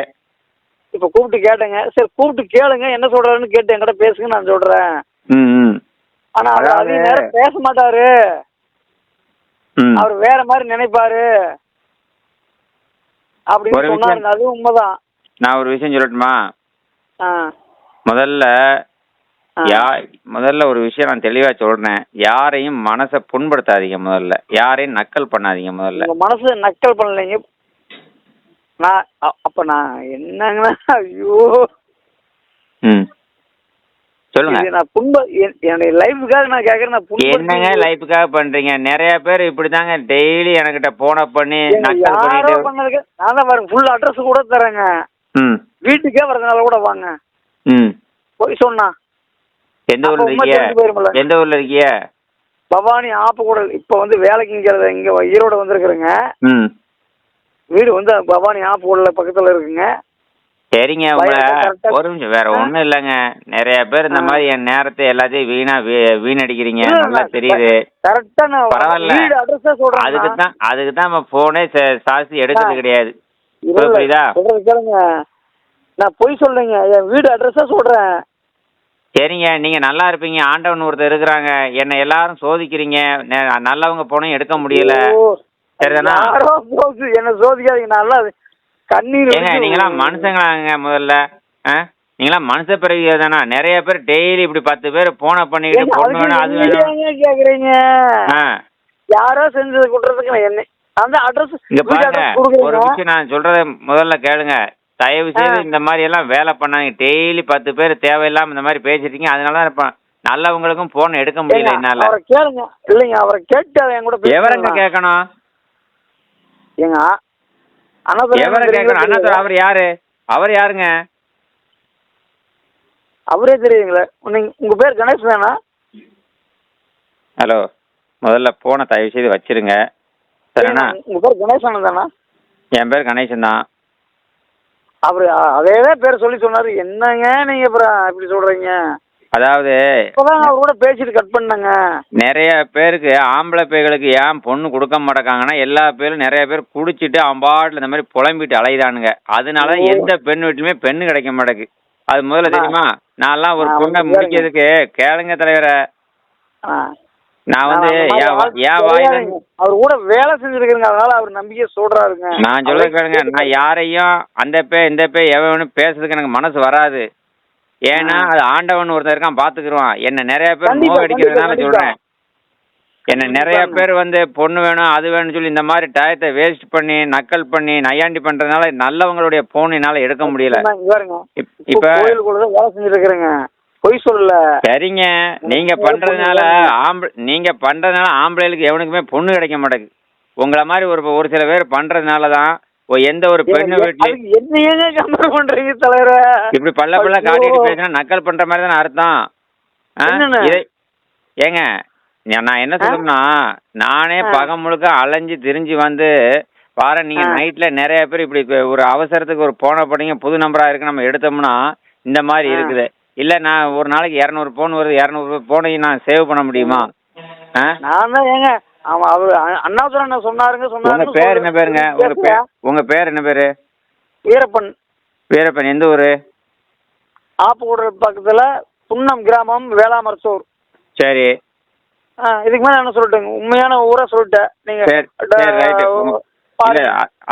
இப்ப கூப்பிட்டு கேட்டேங்க, சரி கூப்பிட்டு கேளுங்க என்ன சொல்றாருன்னு கேட்டு என்கிட்ட பேசுங்க நான் சொல்றேன். ம். ஆனா அவர் அதாவது- அதிக நேரம் பேச மாட்டாரு, ம். அவர் வேற மாதிரி நினைப்பாரு அப்படின்னு ஒரு விஷயம் சொன்னாருங்க. அது உண்மைதான். நான் ஒரு விஷயம் சொல்லட்டுமா? ஆ முதல்ல ஆ. முதல்ல ஒரு விஷயம் நான் தெளிவா சொல்றேன். யாரையும் மனசை புண்படுத்தாதீங்க. முதல்ல யாரையும் நக்கல் பண்ணாதீங்க. முதல்ல உங்க மனசு நக்கல் பண்ணலைங்க. நான் அப்ப நான் என்னங்கண்ணா, ஐயோ ம் சொல்லுங்க. இது நான் என்னுடைய லைஃபுக்காக நான் கேட்கறேன். நான் என்னங்க லைஃபுக்காக பண்றீங்க? நிறைய பேர் இப்படிதாங்க டெய்லி எனக்கிட்ட போன பண்ணி நக்கல் யாரோ பண்ணிட்டு. பண்ணதுக்கு நான் தான் பாருங்க ஃபுல் அட்ரஸ் கூட தரேங்க. ம் வீட்டுக்கே வரதுனால கூட வாங்க. ம். போய் சொன்னா எந்த ஊர்ல அப்ப உண்மை இருக்கிய? தெரிஞ்சு போயிருமில்ல. எந்த ஊர்ல இருக்கிய? பவானி ஆப்பக்கூடல். இப்ப வந்து வேலைக்கு இங்க ஈரோடு வந்திருக்கிறேங்க. ம். வீடு வந்து பவானி ஆப்பக்கூடல பக்கத்துல இருக்குங்க. சரிங்க. உங்களை correct ஆ- ஒரு நிமிஷம், வேற ஒண்ணும் இல்லைங்க. நிறைய பேர் இந்த மாதிரி என் நேரத்தை எல்லாத்தையும் வீணடிக்கிறீங்க. நல்லா தெரியுது. கரெக்டா நான் பரவாயில்ல. வீடு அட்ரஸ் சொல்றேன். அதுக்கு தான் நம்ம போனே சாஸ்தி எடுக்கிறது கிடையாது. இல்ல, புரியுதா? சொல்றது கேளுங்க, நான் பொய் சொல்றேங்க, என் வீடு அட்ரஸா சொல்றேன். சரிங்க. நீங்க நல்லா இருப்பீங்க. ஆண்டவன் ஒருத்தர் இருக்கிறாங்க. என்னை எல்லாரும் சோதிக்கிறீங்க. நல்லவங்க போனையும் எடுக்க முடியல. ஓ, சரிதானா? யாரோ என்ன சோதிக்காதீங்க. நல்லா கண்ணீர் ஏங்க நீங்களாம் மனுஷங்களாங்க முதல்ல? நீங்களாம் மனுஷ பிறகு தானா? நிறைய பேர் டெய்லி இப்படி 10 பேர் போனை பண்ணிக்கிட்டு பொண்ணு வேணும் அது வேணும். கேக்குறீங்க. ஆ. யாரோ செஞ்சது குடுறதுக்கு நான் என்ன அந்த அட்ரஸ் இங்க பாருங்க, ஒரு விஷயம் நான் சொல்றத முதல்ல கேளுங்க. தயவு செய்து இந்த மாதிரி எல்லாம் வேலை பண்ணாங்க. டெய்லி 10 பேர் தேவையில்லாம இந்த மாதிரி பேசிட்டீங்க. அதனாலதான் இப்ப நல்லவங்களுக்கும் போன் எடுக்க முடியல என்னால. அவரை கேளுங்க. இல்லைங்க, அவரை கேட்டு என் கூட எவரங்க கேட்கணும்? ஏங்க எவரை கேட்கணும்? அண்ணா அவர் யாரு? அவர் யாருங்க? அவரே தெரியுங்களே. உங்க பேர் கணேஷ் தானா? ஹலோ, முதல்ல போனை தயவு செய்து வச்சிருங்க. சரிண்ணா? உங்க பேர் கணேசன் தானா? என் பேர் கணேசன் தான். அவரு அதேதான் பேர் சொல்லி சொன்னாரு. என்னங்க நீங்க அப்புறம் இப்படி சொல்றீங்க? அதாவது இப்பதான் அவர் கூட பேசிட்டு கட் பண்ணங்க. நிறைய பேருக்கு ஆம்பளை பேர்களுக்கு ஏன் பொண்ணு கொடுக்க மாட்டேங்காங்கன்னா, எல்லா பேரும் நிறைய பேர் குடிச்சிட்டு அம்பாட்டில் இந்த மாதிரி புலம்பிட்டு அலைதானுங்க. அதனால எந்த பெண் வீட்டுலுமே பெண்ணு கிடைக்க மாட்டேங்குது. அது முதல்ல தெரியுமா? நான்லாம் ஒரு பொண்ணை முடிக்கிறதுக்கு கேளுங்க தலைவரை. நான் வந்து ஏன் வாயில அவர் கூட வேலை செஞ்சிருக்கிறேங்க. அதனால அவர் நம்பிக்கை சொல்றாருங்க. நான் சொல்ல கேளுங்க, நான் யாரையும் அந்த இந்த எவனும் பேசுறதுக்கு எனக்கு மனசு வராது. ஏன்னா அது ஆண்டவன் ஒருத்தர் இருக்கான், பாத்துக்குருவான். என்ன நிறைய பேர் மோகடிக்கிறதுனால சொல்றேன். என்ன நிறைய பேர் வந்து பொண்ணு வேணும் அது வேணும்னு சொல்லி இந்த மாதிரி டயத்தை வேஸ்ட் பண்ணி நக்கல் பண்ணி நையாண்டி பண்றதுனால நல்லவங்களுடைய போன் என்னால எடுக்க முடியல. இப்ப கோயிலுக்குள்ள வேலை செஞ்சுட்டு இருக்கிறேங்க. பொய் சொல்லல. சரிங்க. நீங்க பண்றதுனால ஆம்பளைகளுக்கு எவனுக்குமே பொண்ணு கிடைக்க மாட்டேங்குது. உங்களை மாதிரி ஒரு சில பேர் பண்றதுனாலதான் எந்த ஒரு பெண்ணு வீட்லயும் என்னையே கம்பேர் பண்றீங்க தலைவர. இப்படி பல்ல காட்டிட்டு பேசினா நக்கல் பண்ற மாதிரி தானே அர்த்தம். ஏங்க நான் என்ன சொல்றேன்னா, நானே பகம் முழுக்க அலைஞ்சு திரிஞ்சு வந்து பாரு. நீங்க நைட்ல நிறைய பேர் இப்படி ஒரு அவசரத்துக்கு ஒரு போனை பண்ணீங்க, புது நம்பரா இருக்கு நம்ம எடுத்தோம்னா இந்த மாதிரி இருக்குது. இல்ல நான் ஒரு நாளைக்கு 200 போன் வருது, 200 போனையும் நான் சேவ் பண்ண முடியுமா? நான் தான் ஏங்க அவரு அண்ணாதுரை சொன்னாருங்க. உங்க பேர் என்ன பேருங்க? உங்க பேர் என்ன பேரு? வீரப்பன். வீரப்பன். எந்த ஊரு? ஆப்பக்கூடல் பக்கத்துல புன்னம் கிராமம், வேளாமரத்தூர். சரி. இதுக்கு மேல என்ன சொல்லிட்டுங்க? உண்மையான ஊரை சொல்லிட்டேன். நீங்க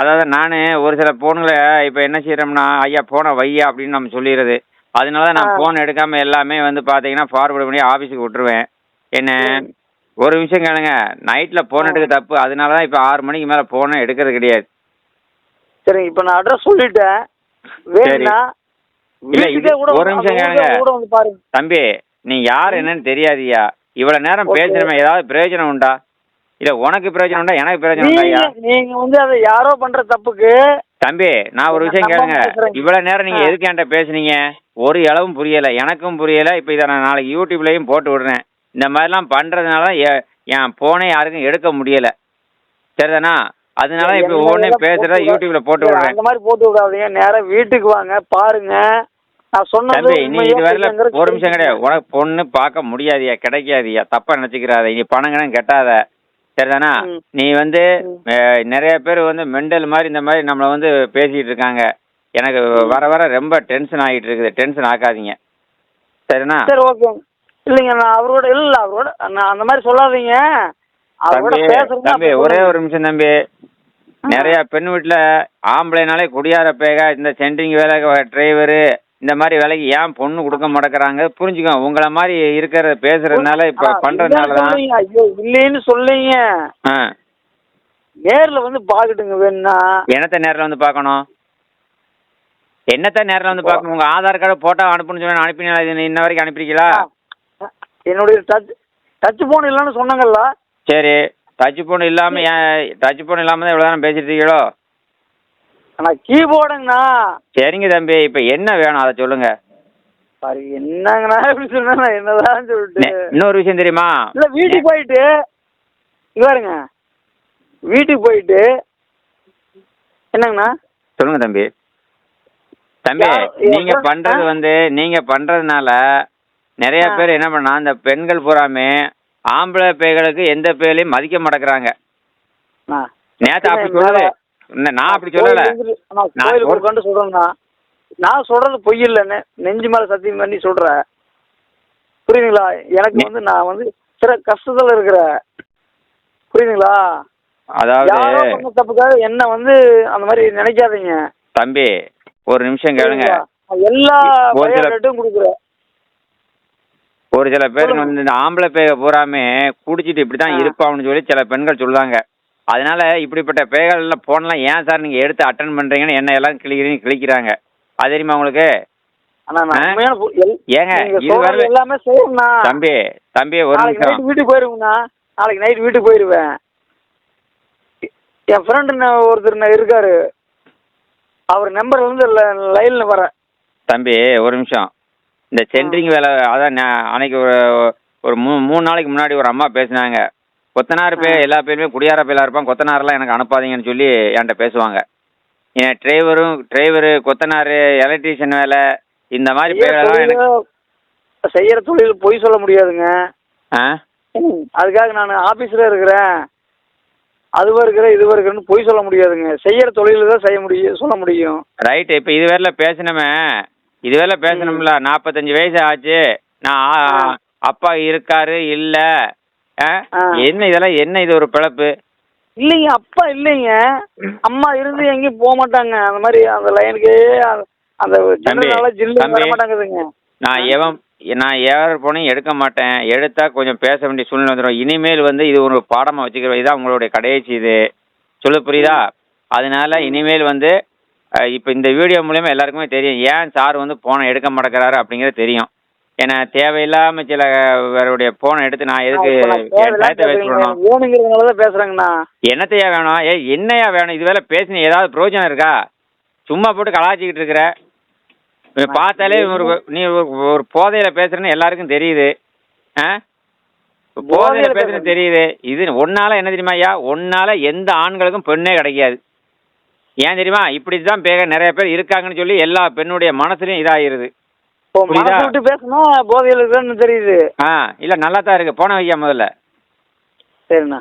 அதாவது நானு ஒரு சில போன்களை இப்ப என்ன செய்யறோம்னா, ஐயா போனை வையா அப்படின்னு நம்ம சொல்லிடுறது. அதனாலதான் நான் போன் எடுக்காம எல்லாமே வந்து பாத்தீங்கன்னா ஃபார்வர்டு பண்ணி ஆபீஸுக்கு விட்டுருவேன். என்ன ஒரு விஷயம் கேளுங்க, நைட்ல போன் எடுக்க தப்பு. அதனாலதான் இப்ப 6 மணிக்கு மேல போனை எடுக்கிறது கிடையாது. சரி, இப்ப நான் அட்ரஸ் சொல்லிட்டேன். வேணும்னா இல்ல ஒரு நிமிஷம் கேளுங்க தம்பி. நீ யார் என்னன்னு தெரியாதியா? இவ்வளவு நேரம் பேசுறமே, ஏதாவது பிரயோஜனம் உண்டா? இல்ல உனக்கு பிரயோஜனம் உண்டா, எனக்கு பிரயோஜனம் உண்டா? நீங்க வந்து அதை யாரோ பண்ற தப்புக்கு தம்பி நான் ஒரு விஷயம் கேளுங்க. இவ்வளவு நேரம் நீங்க எதுக்கு என்கிட்ட பேசுனீங்க? ஒரு அளவும் புரியல, எனக்கும் புரியல. இப்ப இதை நான் நாளைக்கு யூடியூப்லயும் போட்டு விடுறேன். இந்த மாதிரிலாம் பண்றதுனால என் போனே யாருக்கும் எடுக்க முடியல. சரிதானா? அதனால இப்ப ஒவ்வொன்னே பேசுறத யூடியூப்ல போட்டு விடுறேன். அந்த மாதிரி போட்டு விடாதீங்க. நேரா வீட்டுக்கு வாங்க, பாருங்க. நான் சொன்னது தம்பி நீ உண்மையா இது வரல பொய்யாங்கிறது ஒரு நிமிஷம் கிடையாது. உனக்கு பொண்ணு பார்க்க முடியாதியா, கிடைக்காதியா, தப்பா நினைச்சுக்கிறாத. நீ பணங்கன்னு கெட்டாத, சரிதானா? ம். நீ வந்து நிறைய பேர் வந்து மெண்டல் மாதிரி இந்த மாதிரி நம்மளை வந்து பேசிட்டு இருக்காங்க. எனக்கு வர வர ரொம்ப டென்ஷன் ஆகிட்டு இருக்குது. டென்ஷன் ஆக்காதீங்க, சரிண்ணா? சரி ஓகே. இல்லைங்க நான் அவரோட இல்லை அவரோட நான் அந்த மாதிரி சொல்லாதீங்க. அவரோட தம்பி பேசுறேங்க. தம்பி ஒரே ஒரு நிமிஷம் தம்பி. நிறைய பெண் வீட்டில் ஆம்பளைனாலே குடியார பேக, இந்த சென்ட்ரிங் வேலை, டிரைவரு, இந்த மாதிரி வேலைக்கு ஏன் பொண்ணு கொடுக்க மாட்டேங்கிறாங்க புரிஞ்சுக்கோ. உங்களை மாதிரி இருக்கிற பேசுறதுனால இப்போ பண்றதுனால தான். ஐயோ இல்லைன்னு சொல்லிங்க. ஆ, நேர்ல வந்து பாக்கட்டுங்க வேணும்னா. என்னத்த நேரில் வந்து பார்க்கணும்? என்னத்த நேரில் வந்து பார்க்கணும்? உங்க ஆதார் கார்டு போட்டோ அனுப்புன்னு சொல்லி அனுப்பினா இன்ன வரைக்கும் அனுப்பிருக்கீங்களா? என்னுடைய டச் போன் இல்லைன்னு சொன்னாங்கல்ல. சரி, டச் ஃபோன் இல்லாமல் ஏன் டச் ஃபோன் இல்லாமல் தான் இவ்வளோ நேரம் பேசிட்டு இருக்கீங்களோ? ஆனால் கீபோர்டுங்கண்ணா. சரிங்க தம்பி, இப்போ என்ன வேணும் அதை சொல்லுங்க. சாரி என்னங்கண்ணா எப்படி சொன்னா என்னதான் சொல்லிட்டு. இன்னொரு விஷயம் தெரியுமா? இல்லை வீட்டுக்கு போயிட்டு இங்க பாருங்க, வீட்டுக்கு போயிட்டு என்னங்கண்ணா சொல்லுங்க தம்பி. தம்பி நீங்க பண்றது வந்து நீங்க பண்றதுனால நிறைய பேர் என்ன பண்ணா, இந்த பெண்கள் பூராமே ஆம்பளை பேய்களுக்கு எந்த பேரையும் மதிக்க மாட்டேங்கிறாங்க. நேத்து அப்படி சொல்லல, நான் அப்படி சொல்லல. கோயிலுக்கு கொண்டு சொல்றேங்கண்ணா. நான் சொல்றது பொய் இல்லைன்னு நெஞ்சு மேல சத்தியம் பண்ணி சொல்றேன். புரியுதுங்களா? எனக்கு வந்து நான் வந்து சில கஷ்டத்துல இருக்கிறேன். புரியுதுங்களா? அதாவது தப்புக்காக என்ன வந்து அந்த மாதிரி நினைக்காதீங்க தம்பி. ஒரு நிமிஷம் கேளுங்க. எல்லா பயோடேட்டும் கொடுக்குறேன். ஒரு சில பேருக்கு வந்து இந்த ஆம்பளை பேக பூராமே குடிச்சிட்டு இப்படிதான் இருப்பான்னு சொல்லி சில பெண்கள் சொல்லுவாங்க. அதனால இப்படிப்பட்ட பேய்கள் போனலாம் ஏன் சார் நீங்க எடுத்து அட்டன் பண்றீங்கன்னு என்ன எல்லாம் கிளிக்கிறாங்க. அது தெரியுமா உங்களுக்கு? ஏங்க இது வரல எல்லாமே செய்யணும்ண்ணா. தம்பி தம்பி ஒரு நிமிஷம். வீட்டுக்கு போயிருவேங்கண்ணா. நாளைக்கு நைட் வீட்டுக்கு போயிருவேன். என் ஃப்ரெண்டு ஒருத்தர் இருக்காரு, அவர் நம்பர்ல இருந்து லைன்ல வரேன். தம்பி ஒரு நிமிஷம். இந்த சென்ட்ரிங் வேலை அதான் அன்னைக்கு ஒரு 3 நாளைக்கு முன்னாடி ஒரு அம்மா பேசினாங்க. கொத்தனார் எல்லா பேருமே குடியார பேலா இருப்பான், கொத்தனாரெல்லாம் எனக்கு அனுப்பாதீங்கன்னு சொல்லி என்கிட்ட பேசுவாங்க. ஏன் டிரைவரு, கொத்தனார், எலக்ட்ரீஷியன் வேலை, இந்த மாதிரி பேரெல்லாம் எனக்கு செய்யற தொழில் பொய் சொல்ல முடியாதுங்க. அதுக்காக நான் ஆபீஸ்ல இருக்கிறேன், அதுவா இருக்கிறேன் இதுவா இருக்கிறேன்னு பொய் சொல்ல முடியாதுங்க. செய்யற தொழில தான் சொல்ல முடியும். ரைட். இப்போ இதுவரையில பேசணும்ல. 45 வயசு ஆச்சு, நான் அப்பா இருக்காரு இல்ல, என்ன இதெல்லாம் என்ன இது ஒரு பிழப்பு? இல்லைங்க அப்பா இல்லைங்க, அம்மா இருந்து எங்கேயும் போக மாட்டாங்க. அந்த மாதிரி அந்த லைனுக்கு அந்த வர மாட்டாங்குதுங்க. நான் ஏற போனையும் எடுக்க மாட்டேன். எடுத்தா கொஞ்சம் பேச வேண்டிய சூழ்நிலை வந்துடும். இனிமேல் வந்து இது ஒரு பாடமா வச்சுக்கிறோம். இதுதான் உங்களுடைய கடைசி இது சொல்ல புரியுதா? அதனால இனிமேல் வந்து இப்போ இந்த வீடியோ மூலமா எல்லாருக்குமே தெரியும் ஏன் சார் வந்து போனை எடுக்க மாட்டேங்கிறாரு அப்படிங்கிறது தெரியும். ஏன்னா தேவையில்லாம சில வேறுடைய போனை எடுத்து நான் எதுக்கு பேசுறேங்கண்ணா. என்னத்தையா வேணும்? என்னையா வேணும்? இது வேலை பேசின ஏதாவது பிரயோஜனம் இருக்கா? சும்மா போட்டு கலாச்சிக்கிட்டு இருக்கிற. பார்த்தாலே நீ ஒரு போதையில பேசுறேன்னு எல்லாருக்கும் தெரியுது. போதையில பேசுறது தெரியுது. இது ஒன்னால என்ன தெரியுமா ஐயா? ஒன்னால எந்த ஆண்களுக்கும் பெண்ணே கிடைக்காது. ஏன் தெரியுமா? இப்படிதான் நிறைய பேர் இருக்காங்கன்னு சொல்லி எல்லா பெண்ணுடைய மனசுலயும் இதாயிருது. பேசணும் போதையில இருக்குன்னு தெரியுது. இல்ல நல்லா தான் இருக்கு. போன வையா முதல்ல. சரிண்ணா.